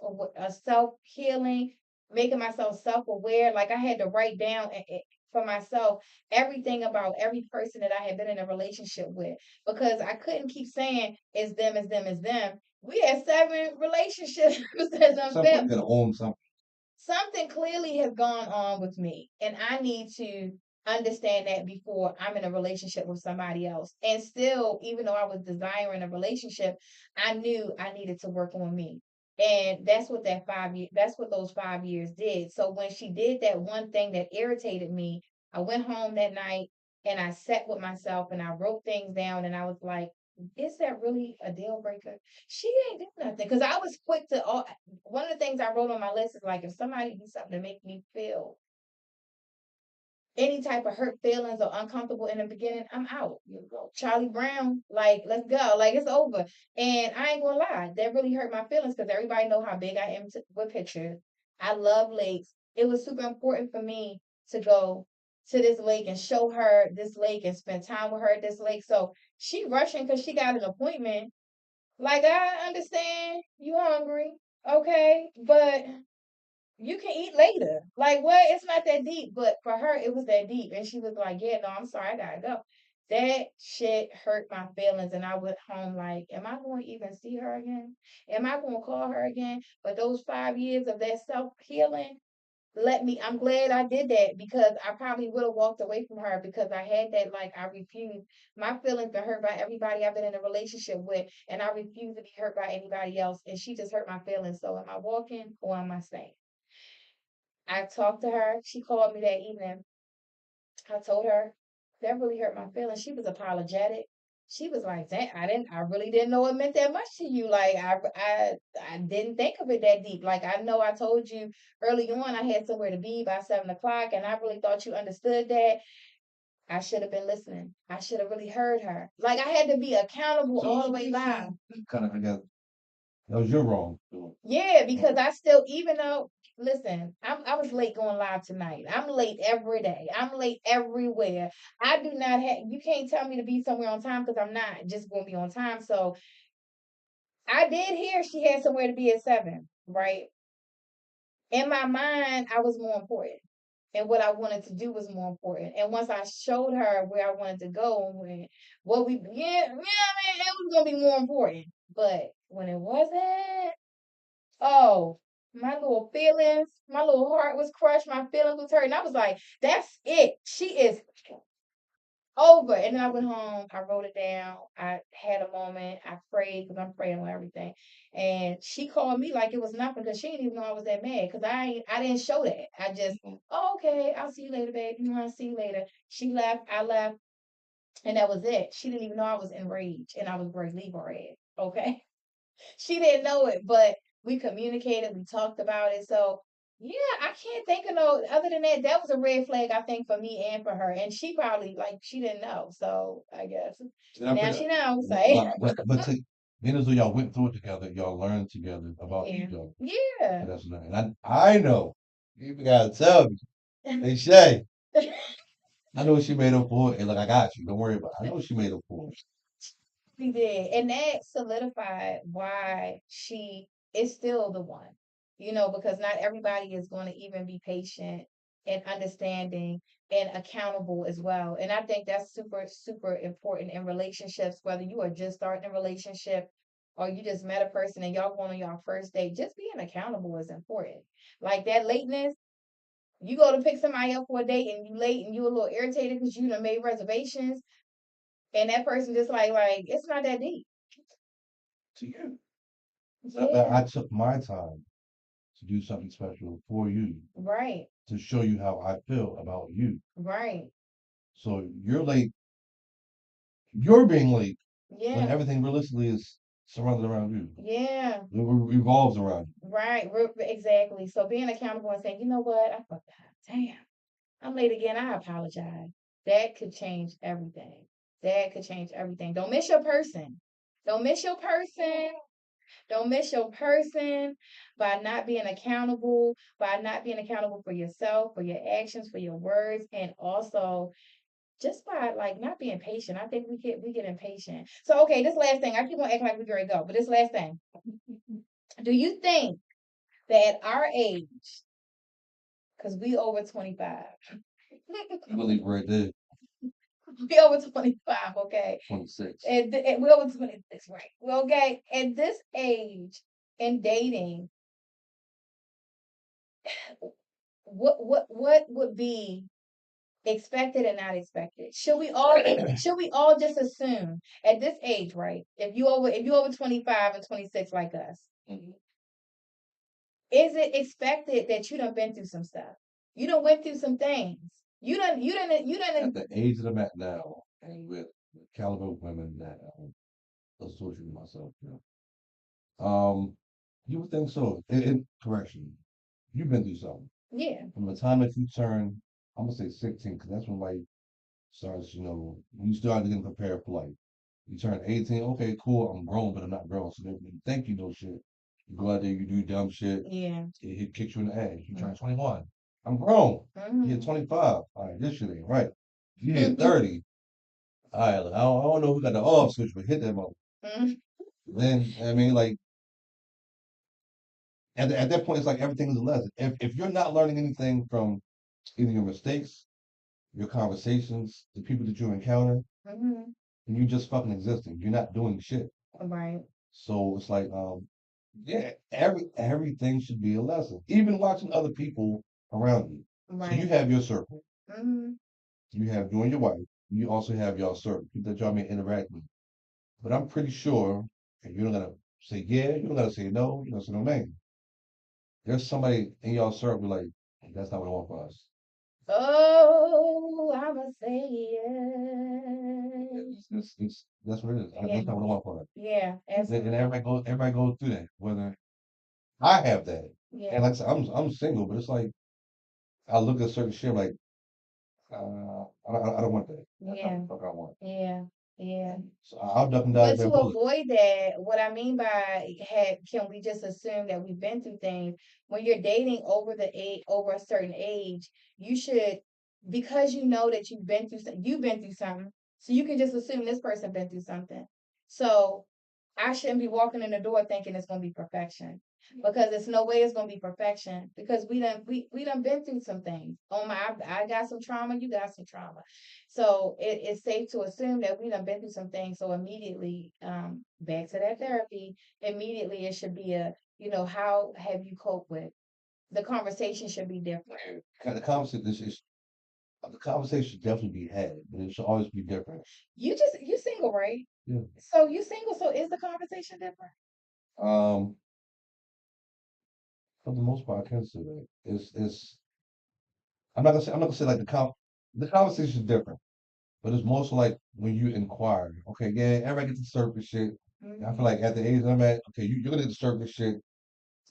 healing, making myself self aware. Like I had to write down for myself everything about every person that I had been in a relationship with because I couldn't keep saying it's them, it's them, it's them. We had 7 relationships as I'm Somebody gotta own something. Something clearly has gone on with me, and I need to understand that before I'm in a relationship with somebody else. And still, even though I was desiring a relationship, I knew I needed to work on me. And that's what those 5 years did. So when she did that one thing that irritated me, I went home that night and I sat with myself and I wrote things down and I was like, is that really a deal breaker? She ain't do nothing. Because I was quick to all one of the things I wrote on my list is like if somebody do something to make me feel any type of hurt feelings or uncomfortable in the beginning, I'm out. You go, Charlie Brown, like let's go, like it's over. And I ain't gonna lie, that really hurt my feelings because everybody know how big I am with pictures. I love lakes. It was super important for me to go to this lake and show her this lake and spend time with her at this lake. So she rushing because she got an appointment. Like I understand you hungry, okay, but you can eat later. Like what? It's not that deep, but for her it was that deep, and she was like, "Yeah, no, I'm sorry, I gotta go." That shit hurt my feelings, and I went home like, "Am I going to even see her again? Am I going to call her again?" But those 5 years of that self healing I'm glad I did that because I probably would have walked away from her because I had that, like, I refuse. My feelings are hurt by everybody I've been in a relationship with, and I refuse to be hurt by anybody else. And she just hurt my feelings. So am I walking or am I staying? I talked to her. She called me that evening. I told her that really hurt my feelings. She was apologetic. She was like, "That I really didn't know it meant that much to you. Like, I didn't think of it that deep. Like, I know I told you early on I had somewhere to be by 7 o'clock, and I really thought you understood that. I should have been listening. I should have really heard her. Like, I had to be accountable all the way live. Kind of, I guess, that was your wrong. Yeah, because I still, even though, listen, I was late going live tonight. I'm late every day. I'm late everywhere. I do not have, you can't tell me to be somewhere on time because I'm not just going to be on time. So I did hear she had somewhere to be at 7, right? In my mind, I was more important. And what I wanted to do was more important. And once I showed her where I wanted to go and I mean, it was going to be more important. But when it wasn't, oh, my little feelings, my little heart was crushed, my feelings was hurt. And I was like, that's it. She is over. And then I went home, I wrote it down. I had a moment, I prayed because I'm praying on everything. And she called me like it was nothing because she didn't even know I was that mad because I didn't show that. I just, oh, okay, I'll see you later, babe. I'll see you later. She left, I left, and that was it. She didn't even know I was enraged and I was ready to leave already. Okay. She didn't know it, but we communicated, we talked about it. So yeah, I can't think of no other than that. That was a red flag, I think, for me and for her. And she probably like she didn't know. So I guess now she knows. Say But then as though y'all went through it together, y'all learned together about yeah, each other. yeah. And that's nice. And I know. You gotta tell me. Hey Shay, I know she made up for it. And like I got you. Don't worry about it. I know she made up for it. She did. And that solidified why she is still the one, because not everybody is going to even be patient and understanding and accountable as well. And I think that's super, super important in relationships, whether you are just starting a relationship or you just met a person and y'all going on your first date, just being accountable is important. Like that lateness, you go to pick somebody up for a date and you late and you a little irritated because you done made reservations and that person just like it's not that deep. To you. Yeah, I took my time to do something special for you, right, to show you how I feel about you. right. So you're late. You're being late when Yeah. everything realistically is surrounded around you. Yeah. It revolves around Right. Exactly. So being accountable and saying, you know what, I fucked up. Damn, I'm late again. I apologize. That could change everything. That could change everything. Don't miss your person. Don't miss your person. Don't miss your person by not being accountable, by not being accountable for yourself, for your actions, for your words, and also just by like not being patient. I think we get impatient. So okay, this last thing. I keep on acting like we're ready to go, but this last thing. Do you think that at our age, because we over 25, you. You believe right there, we over 25, okay? 26. And we over 26, right? Well, okay, at this age in dating, what would be expected and not expected? Should we all just assume at this age, right? If you over 25 and 26 like us, Mhm. is it expected that you done been through some stuff? You done went through some things. You done At the age that I'm at now, and with the caliber of women that associate with myself, you would think so. Correction, you've been through something. yeah. From the time that you turn, I'm gonna say 16, because that's when life starts. When you start to get prepared for life. You turn 18, okay, cool, I'm grown, but I'm not grown. So then when you think you know shit, you go out there, you do dumb shit, Yeah. it kicks you in the ass. You turn 21, I'm grown. You hit Mm-hmm. 25, all right, this shit ain't right. You hit 30, all right, I don't know who got the off switch, but hit that mother. Mm-hmm. Then, I mean, like, at that point, it's like everything is a lesson. If you're not learning anything from either your mistakes, your conversations, the people that you encounter, Mm-hmm. then you're just fucking existing. You're not doing shit. Right. So it's like, yeah, everything should be a lesson. Even watching other people around you. So you Right. have your circle. Mm-hmm. You have you and your wife. You also have your circle people that y'all may interact with. But I'm pretty sure if you don't gotta say yeah, you don't gotta say no, you don't say no man. There's somebody in y'all circle like, that's not what I want for us. Oh, I'ma say yes. That's what it is. Yeah. That's not what I want for us. Yeah. And Absolutely. everybody goes through that. Whether I have that. Yeah. And like I said, I'm single, but it's like I look at certain shit like I don't want that. That's not Yeah. what the fuck I want. Yeah. Yeah. So I'll duck and dodge But that to bullet. avoid that, what I mean by can we just assume that we've been through things? When you're dating over a certain age, you should, because you know that you've been through something, so you can just assume this person been through something. So I shouldn't be walking in the door thinking it's gonna be perfection. Because there's no way it's gonna be perfection because we done been through some things. I got some trauma, you got some trauma. So it's safe to assume that we done been through some things. So immediately, back to that therapy, immediately it should be how have you coped with? The conversation should be different. The conversation the conversation should definitely be had, but it should always be different. You single, right? Yeah. So you single, so is the conversation different? Um, for the most part, I can say that. It's I'm not gonna say like the conversation is different, but it's most like when you inquire. Okay, yeah, everybody gets the surface shit. I feel Mm-hmm. like at the age I'm at, okay, you're gonna get the surface shit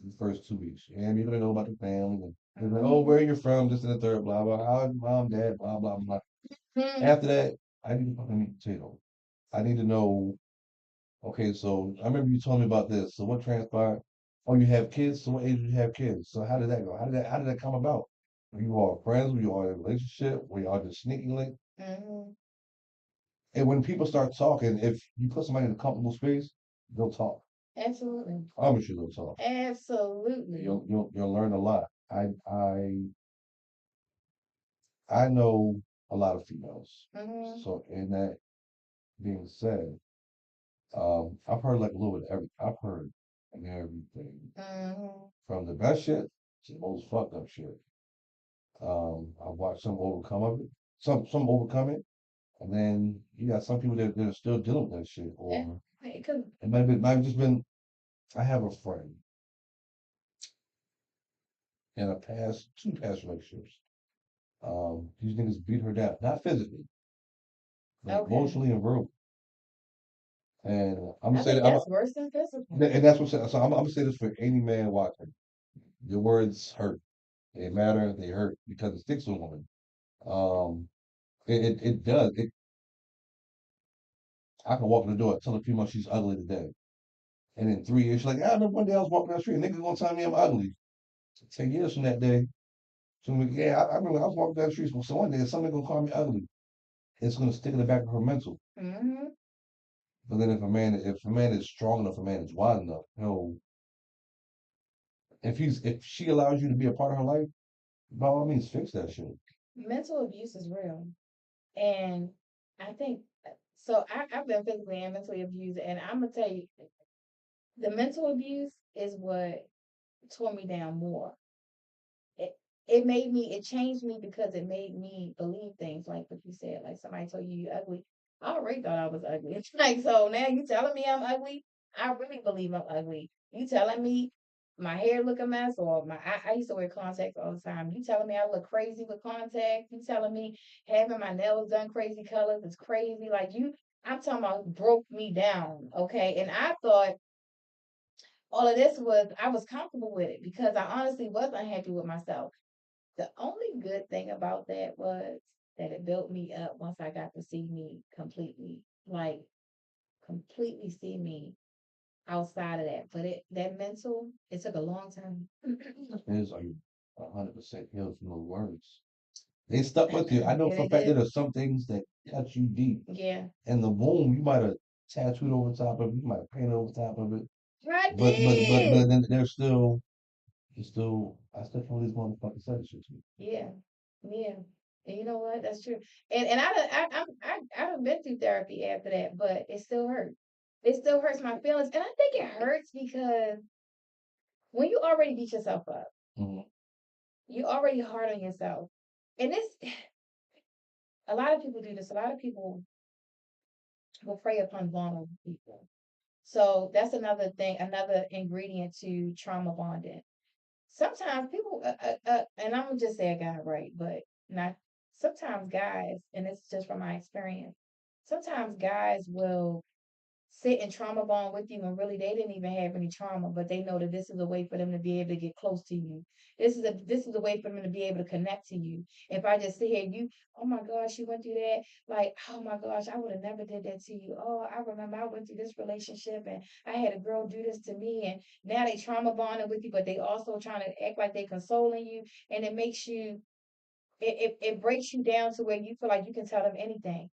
the first 2 weeks. Yeah, you're gonna know about the family. And they're like, oh, where Mm-hmm. are you from? This and the third, blah blah. How mom, dad, blah blah blah. Mm-hmm. After that, I need to fucking meat and potato. I need to know. Okay, so I remember you told me about this. So what transpired? Oh, you have kids. So what age did you have kids? So how did that go? How did that come about? Were you all friends? Were you all in a relationship? Were you all just sneaking link? Mm-hmm. And when people start talking, if you put somebody in a comfortable space, they'll talk. Absolutely. I promise you they'll talk. Absolutely. You'll learn a lot. I know a lot of females. Mm-hmm. So in that being said, I've heard like a little bit of I've heard everything Mm-hmm. from the best shit to the most fucked up shit. I've watched some overcome of it, some overcome it, and then you got some people that are still dealing with that shit, Yeah. or Because it might have just been. I have a friend in a past two past relationships. These niggas beat her down, not physically. like Okay. emotionally and verbally. And I'm gonna I say think that that's worse than physical. and that's what I'm saying. So I'm gonna say this for any man watching. Your words hurt. They matter. They hurt because it sticks with a woman. Um, it does. I can walk in the door, tell a female she's ugly today, and in 3 years, she's like, I remember one day I was walking down the street, and niggas gonna tell me I'm ugly. 10 years from that day, so yeah, I remember I was walking down the street, so one day somebody gonna call me ugly. It's gonna stick in the back of her mental. Hmm. But then if a man is strong enough, a man is wide enough, if she allows you to be a part of her life, by all means, fix that shit. Mental abuse is real. And I think so. I've been physically and mentally abused, and I'm gonna tell you, the mental abuse is what tore me down more. It it changed me because it made me believe things like what you said. Like somebody told you ugly. I already thought I was ugly. It's like so now you telling me I'm ugly. I really believe I'm ugly. You telling me my hair look a mess or I used to wear contacts all the time. You telling me I look crazy with contacts. You telling me having my nails done crazy colors is crazy. Like you, I'm talking about broke me down. Okay. And I thought all of this was, I was comfortable with it because I honestly was unhappy with myself. The only good thing about that was that it built me up once I got to see me completely, like completely see me outside of that. But that mental, it took a long time. Is are you 100% healed from those words? They stuck with you. I know Yeah, for they a fact that did. there's some things that touch you deep. Yeah, And the wound, you might have tattooed over top of it, you might have painted over top of it. I But did. then I still feel these motherfuckers said shit to me. Yeah, yeah. And you know what? That's true. And I done been through therapy after that, but it still hurts. It still hurts my feelings, and I think it hurts because when you already beat yourself up, Mhm. you already hard on yourself, and this a lot of people do this. A lot of people will prey upon vulnerable people. So that's another thing, another ingredient to trauma bonding. Sometimes people, and I'm gonna just say a guy, right? But not sometimes guys, and it's just from my experience. Sometimes guys will sit and trauma bond with you and really they didn't even have any trauma, but they know that this is a way for them to be able to get close to you. This is a way for them to be able to connect to you. If I just sit here, you, oh my gosh, you went through that. Like, oh my gosh, I would have never did that to you. Oh, I remember I went through this relationship and I had a girl do this to me, and now they trauma bonding with you, but they also trying to act like they consoling you, and it makes you it breaks you down to where you feel like you can tell them anything.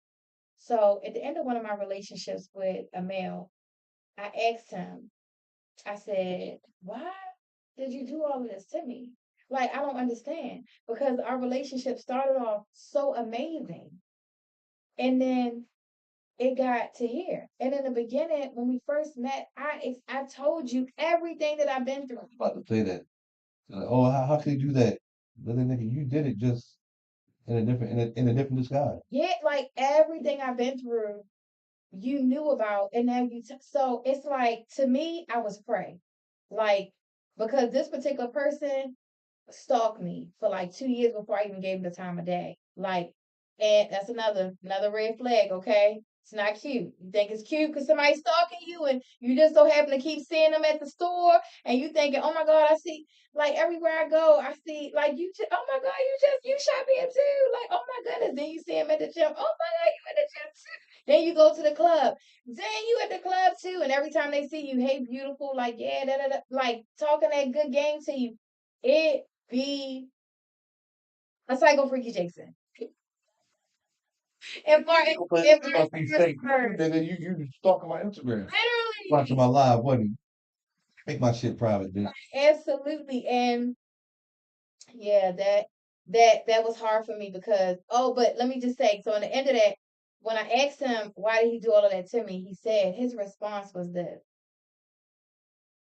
So at the end of one of my relationships with a male, I asked him, I said, why did you do all of this to me? Like, I don't understand because our relationship started off so amazing. And then it got to here. And in the beginning, when we first met, I told you everything that I've been I through. was about to say that. Like, oh, how can you do that? But then nigga, you did it just in a different disguise. Yeah, like everything I've been through, you knew about, and now so it's like to me, I was prey. Like, because this particular person stalked me for like 2 years before I even gave him the time of day. Like, and that's another red flag. Okay, it's not cute. You think it's cute because somebody's stalking you, and you just so happen to keep seeing them at the store, and you thinking, oh my god, I see. Like everywhere I go, I see like you. Oh my god, you shopping too. Like oh my goodness. Then you see him at the gym. Oh my god, you at the gym too. Then you go to the club. Then you at the club too. And every time they see you, hey beautiful, like yeah, da da da, like talking that good game to you. It be a psycho freaky Jason. And Martin, But and you must be fake. Martin, Nigga, you stalking my Instagram. Watching literally, my live, wasn't you? Make my shit private, bitch. absolutely, and yeah, that was hard for me because oh, but let me just say, so in the end of that, when I asked him why did he do all of that to me, he said his response was this: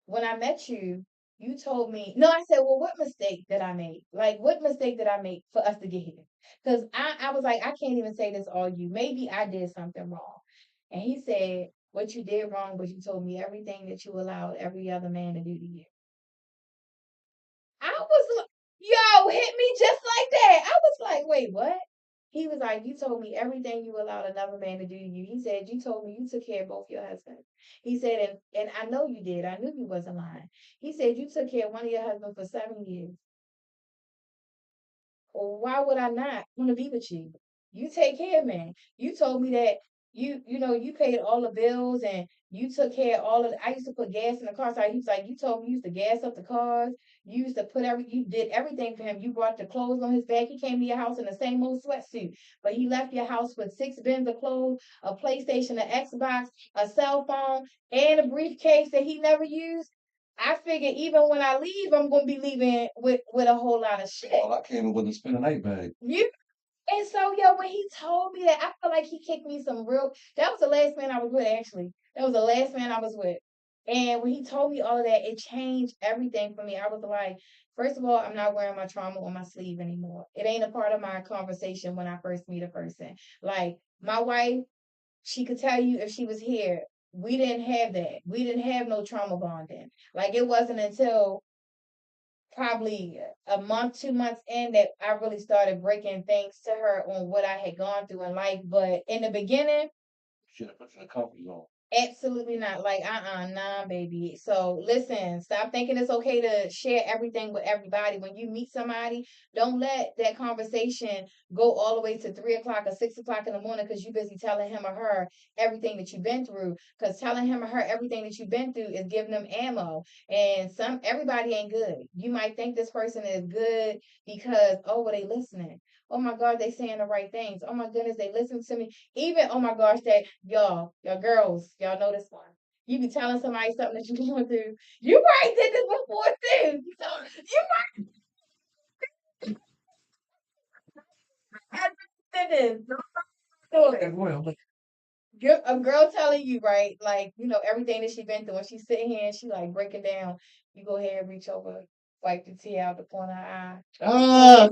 when I met you, you told me, no, I said, well, what mistake did I make? Like, what mistake did I make for us to get here? Because I was like, I can't even say this all you. Maybe I did something wrong. And he said, what you did wrong was you told me everything that you allowed every other man to do to you. I was like, yo, hit me just like that. I was like, wait, what? He was like, you told me everything you allowed another man to do to you. He said, you told me you took care of both your husbands. He said, and I know you did. I knew you wasn't lying. He said, you took care of one of your husbands for 7 years. Well, why would I not want to be with you? You take care of me. You told me that you paid all the bills and you took care of all of I used to put gas in the car. So he was like, you told me you used to gas up the cars. You used to you did everything for him. You brought the clothes on his back. He came to your house in the same old sweatsuit, but he left your house with 6 bins of clothes, a PlayStation, an Xbox, a cell phone, and a briefcase that he never used. I figure even when I leave, I'm gonna be leaving with a whole lot of shit. Well, I came in with a spend a night bag. You and so yo, when he told me that, I feel like he kicked me some real. That was the last man I was with, actually. That was the last man I was with. And when he told me all of that, it changed everything for me. I was like, first of all, I'm not wearing my trauma on my sleeve anymore. It ain't a part of my conversation when I first meet a person. Like my wife, she could tell you if she was here. We didn't have that. We didn't have no trauma bonding. Like it wasn't until probably a month, 2 months in that I really started breaking things to her on what I had gone through in life. But in the beginning, Should have put you in a comfort zone. absolutely not. Like, nah, baby. So listen, stop thinking it's okay to share everything with everybody. When you meet somebody, don't let that conversation go all the way to 3 o'clock or 6 o'clock in the morning because you're busy telling him or her everything that you've been through. Because telling him or her everything that you've been through is giving them ammo. And everybody ain't good. You might think this person is good because, oh, well, they listening. Oh my God, they saying the right things. Oh my goodness, they listen to me. Even, oh my gosh, that y'all girls, y'all know this one. You be telling somebody something that you going through. You probably did this before too. So you might have did this. Don't do Yeah, it. well, A girl telling you, right, like, everything that she been through, and she's sitting here and she like breaking down. You go ahead and reach over, wipe the tear out the corner of her eye. ah,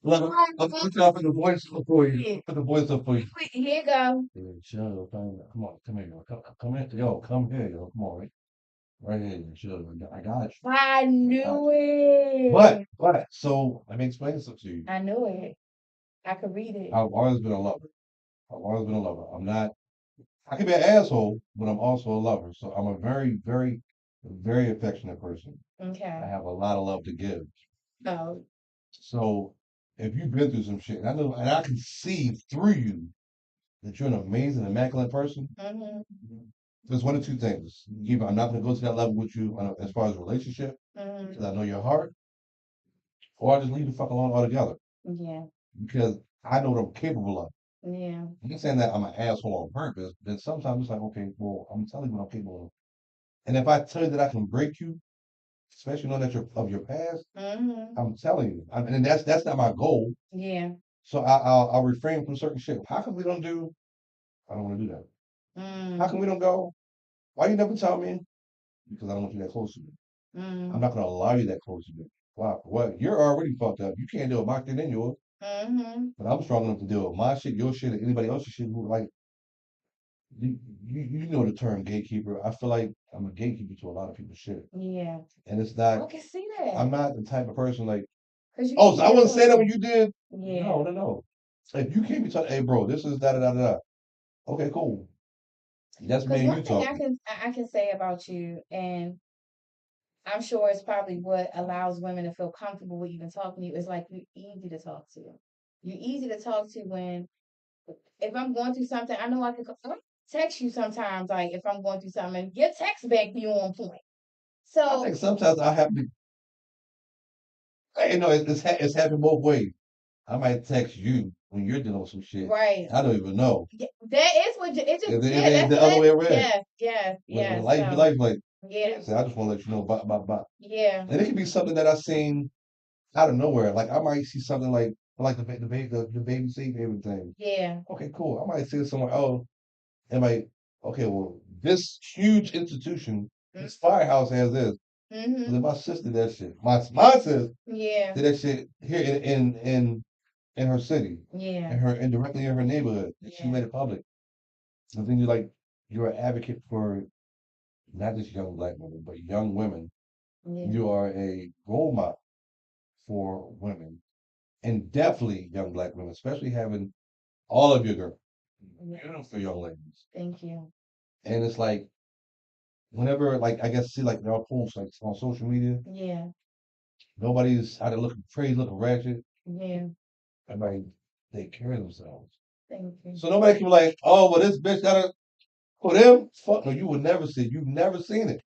look, I'm trying to put the voice up for you. Yeah. Put the voice up for you. Here you go. Yeah, chill, come on, come here, yo. Come here, yo, come here, yo. Come on, right here, yo. Chill, I got you. I I got knew you. But, it. so let me explain something to you. I knew it. I could read it. I've always been a lover. I've always been a lover. I'm not. I can be an asshole, but I'm also a lover. So I'm a very, very, very affectionate person. I Okay. have a lot of love to give. Oh. So if you've been through some shit, and I know, and I can see through you that you're an amazing, immaculate person. Mhm. There's one of two things. Either I'm not going to go to that level with you as far as a relationship, because Mhm. I know your heart, or I just leave the fuck alone altogether, Yeah. because I know what I'm capable of. Yeah. I'm not saying that I'm an asshole on purpose, but sometimes it's like, okay, well, I'm telling you what I'm capable of. And if I tell you that I can break you, especially knowing that you're of your past, Mhm. I'm telling you. And that's not my goal. Yeah. So I'll refrain from certain shit. How come we don't do? I don't want to do that. How come Mm. we don't go? Why you never tell me? Because I don't want you that close to me. I'm Mm. not gonna allow you that close to me. Why? What? You're already fucked up. You can't deal with my shit and yours. Mhm. But I'm strong enough to deal with my shit, your shit, and anybody else's shit who like you know the term gatekeeper. I feel like I'm a gatekeeper to a lot of people's shit. Yeah. And it's I not can see I'm that. not the type of person like, Cause you oh, keep so I it wasn't saying that when clean. you did. Yeah. No, no, no. If you can't be talking, hey bro, this is da da da da. Okay, cool. That's Cause me and one you thing talking. I can say about you, and I'm sure it's probably what allows women to feel comfortable with even talking to you, is like you're easy to talk to. You're easy to talk to when if I'm going through something, I know I text you sometimes, like if I'm going through something, and your text back be on point. I So think sometimes I have to, you know, it's happened both ways. I might text you when you're dealing with some shit. right, I don't even know. that is what it just If yeah. it's That's the other what way around. yeah yeah When yeah. life be So life, like, yeah say, I just want to let you know about. yeah And it could be something that I seen out of nowhere. Like I might see something like the baby safe haven thing. yeah Okay, cool. I might see it somewhere else and like, okay, well, this huge institution, this firehouse has this. But then mm-hmm my sister did that shit. My sister yeah did that shit here in her city, yeah and directly in her neighborhood. And she yeah made it public. I think you're an advocate for not just young black women, but young women Yeah. You are a role model for women, and definitely young black women, especially having all of your girls, Yeah. beautiful young ladies. Thank you. And it's like whenever, like I guess, see like y'all posts like on social media, Yeah. nobody's out there looking crazy, looking ratchet. Yeah. Everybody take care of themselves. Thank you. So nobody can be like, oh, well, this bitch got to for them. Fuck no, you would never see. You've never seen it.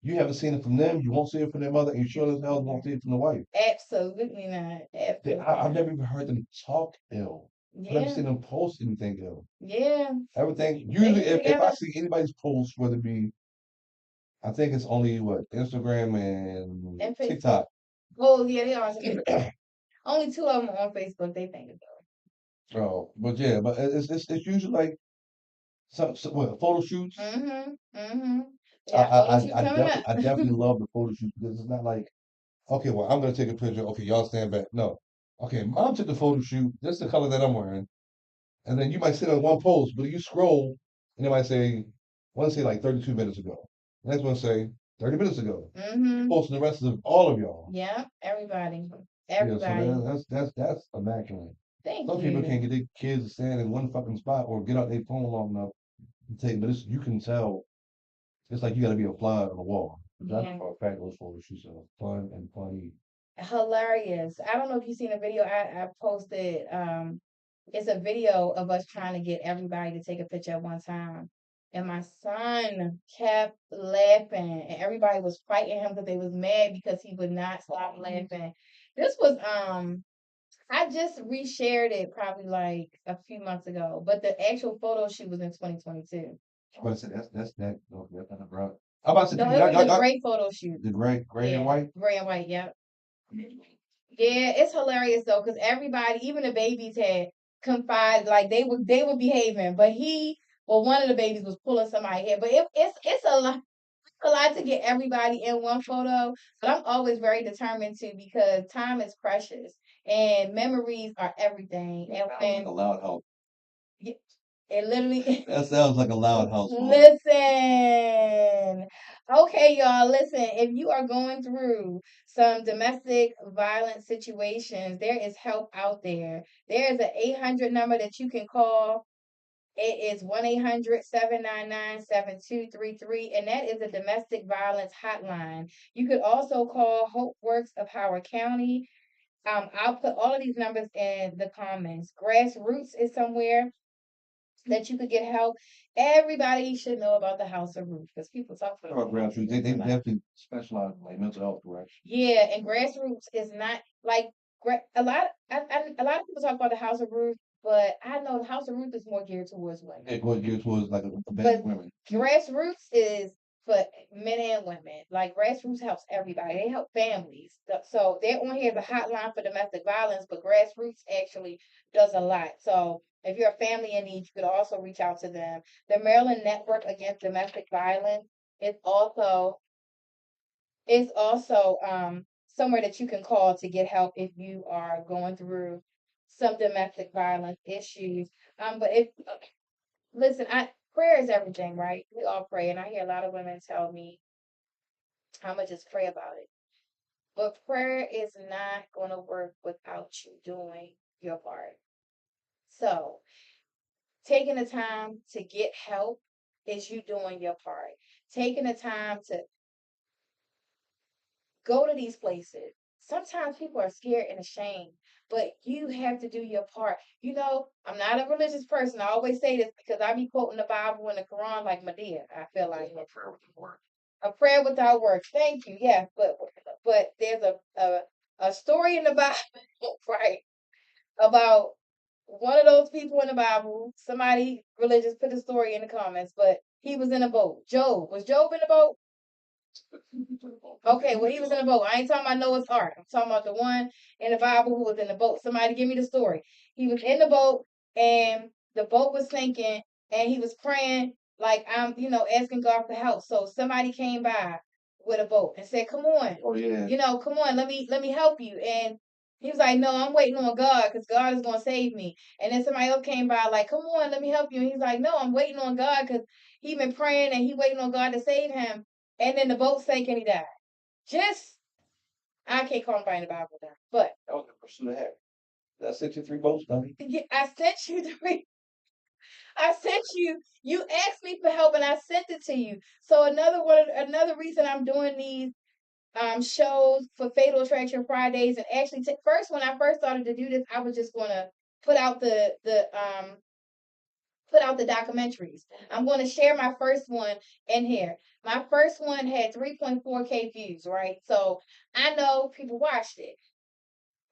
You haven't seen it from them. You won't see it from their mother, and you sure as hell won't see it from the wife. Absolutely not. Absolutely I've not. never even heard them talk ill. I've never Yeah. seen them post anything ill. Yeah. Everything They usually, get if I together see anybody's post, whether it be, I think it's only what Instagram and and Facebook. TikTok. Oh, yeah, they are on Facebook. Only two of them on Facebook. They think about. Oh, but yeah, but it's usually like some what, photo shoots. Mm-hmm. Mm-hmm. We I got I photo I shoot I coming definitely up. I definitely love the photo shoots because it's not like okay, well I'm gonna take a picture. Okay, y'all stand back. No, okay, mom took the photo shoot. This is the color that I'm wearing, and then you might sit on one post, but you scroll and it might say one say like 32 minutes ago. The next one say 30 minutes ago. You Mm-hmm. posting the rest of all of y'all. Yeah. Everybody. Yeah, so Everybody. that's immaculate. Thank Some people can't you. get their kids to stand in one fucking spot or get out their phone long enough to take, but it's you can tell it's like you got to be a fly on the wall. That's Yeah. for a fact. Those photos she's fun and funny. Hilarious. I don't know if you've seen a video I posted. It's a video of us trying to get everybody to take a picture at one time. And my son kept laughing and everybody was fighting him because they was mad because he would not stop laughing. This was I just reshared it probably like a few months ago, but the actual photo shoot was in 2022. I'm about to say that's that. No, that's not bro. I'm about to say No, people, it was a great photo shoot. the gray and Yeah, white. gray and white. Yep. Yeah, it's hilarious though, because everybody, even the babies, had confided like they were behaving, but well, one of the babies was pulling somebody hair. But it's a lot to get everybody in one photo. But I'm always very determined to because time is precious and memories are everything. And That sounds like a loud house. y- it literally That sounds like a loud household. listen. Okay, y'all, listen. If you are going through some domestic violence situations, there is help out there. There is an 800 number that you can call. It is 1-800-799-7233, and that is a domestic violence hotline. You could also call Hope Works of Howard County. I'll put all of these numbers in the comments. Grassroots is somewhere that you could get help. Everybody should know about the House of Ruth because people talk About about grassroots, they definitely specialize in like mental health direction. yeah, and grassroots is not like a lot of people talk about the House of Ruth, but I know the House of Ruth is more geared towards women. It goes geared towards like a But women. grassroots is for men and women. Like grassroots helps everybody. They help families. So they're on here as a hotline for domestic violence, but grassroots actually does a lot. So if you're a family in need, you could also reach out to them. The Maryland Network Against Domestic Violence is also somewhere that you can call to get help if you are going through some domestic violence issues. But if listen, I prayer is everything, right? We all pray, and I hear a lot of women tell me how much is pray about it. But prayer is not going to work without you doing your part. So taking the time to get help is you doing your part. Taking the time to go to these places. Sometimes people are scared and ashamed, but you have to do your part. I'm not a religious person. I always say this because I be quoting the Bible and the Quran like Medea. I feel like a prayer without works. Thank you. Yeah, but there's a story in the Bible, right, about one of those people in the Bible. Somebody religious put the story in the comments, but he was in a boat. Job was Job in the boat? Okay, well, he was in a boat. I ain't talking about Noah's Ark. I'm talking about the one in the Bible who was in the boat. Somebody give me the story. He was in the boat and the boat was sinking and he was praying like I'm, asking God for help. So somebody came by with a boat and said, "Come on, Oh yeah. come on, let me help you." And he was like, "No, I'm waiting on God because God is gonna save me." And then somebody else came by like, "Come on, let me help you." And he's like, "No, I'm waiting on God because he been praying and he waiting on God to save him." And then the boat sank and he died. Just I can't call nobody in the Bible now, but That was the pursuit of happiness. That's 63 votes, dummy. I sent you the I sent you. You asked me for help, and I sent it to you. So another reason I'm doing these shows for Fatal Attraction Fridays, and actually, first when I first started to do this, I was just gonna put out the documentaries. I'm going to share my first one in here. My first one had 3.4K views, right? So I know people watched it.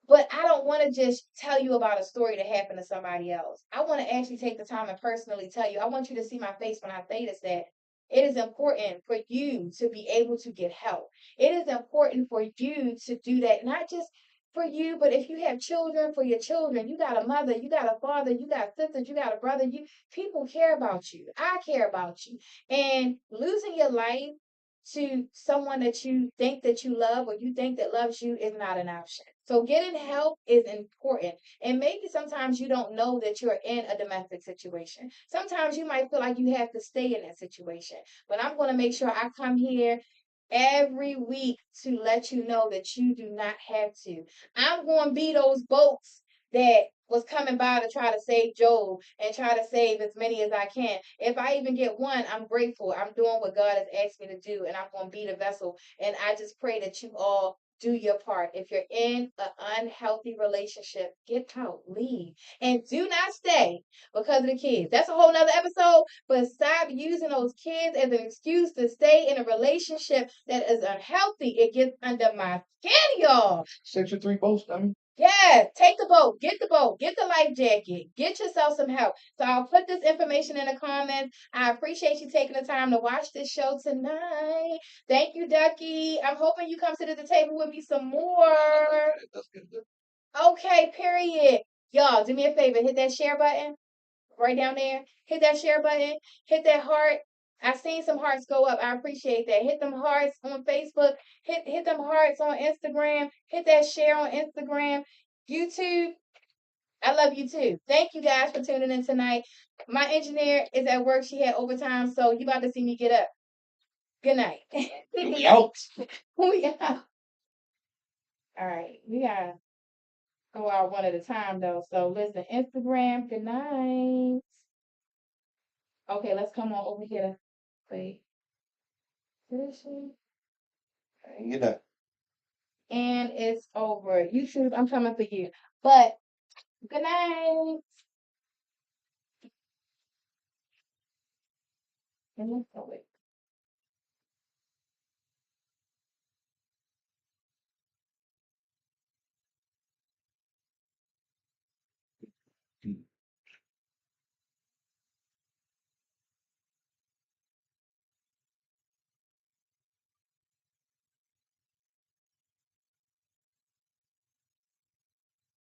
But I don't want to just tell you about a story that happened to somebody else. I want to actually take the time and personally tell you. I want you to see my face when I say this, that it is important for you to be able to get help. It is important for you to do that, not just for you, but if you have children, for your children. You got a mother, you got a father, you got sisters, you got a brother. You people care about you. I care about you. And losing your life to someone that you think that you love or you think that loves you is not an option. So getting help is important. And maybe sometimes you don't know that you're in a domestic situation. Sometimes you might feel like you have to stay in that situation. But I'm going to make sure I come here every week to let you know that you do not have to. I'm going to be those boats that was coming by to try to save Job and try to save as many as I can. If I even get one, I'm grateful. I'm doing what God has asked me to do, and I'm going to be the vessel. And I just pray that you all do your part. If you're in an unhealthy relationship, get out, leave, and do not stay because of the kids. That's a whole nother episode, but stop using those kids as an excuse to stay in a relationship that is unhealthy. It gets under my skin, y'all. 63 votes, dummy. Yeah, take the boat, get the life jacket, get yourself some help. So I'll put this information in the comments. I appreciate you taking the time to watch this show tonight. Thank you, Ducky. I'm hoping you come sit at the table with me some more. That's good. Okay, period. Y'all, do me a favor, hit that share button right down there. Hit that share button. Hit that heart. I seen some hearts go up. I appreciate that. Hit them hearts on Facebook. Hit them hearts on Instagram. Hit that share on Instagram. YouTube. I love you too. Thank you guys for tuning in tonight. My engineer is at work. She had overtime, so you about to see me get up. Good night. We out. We out. All right. We gotta go out one at a time though. So listen, Instagram. Good night. Okay, let's come on over here. Wait. Fishing. You know. And it's over. YouTube, I'm coming for you. But good night. And let's go Mm.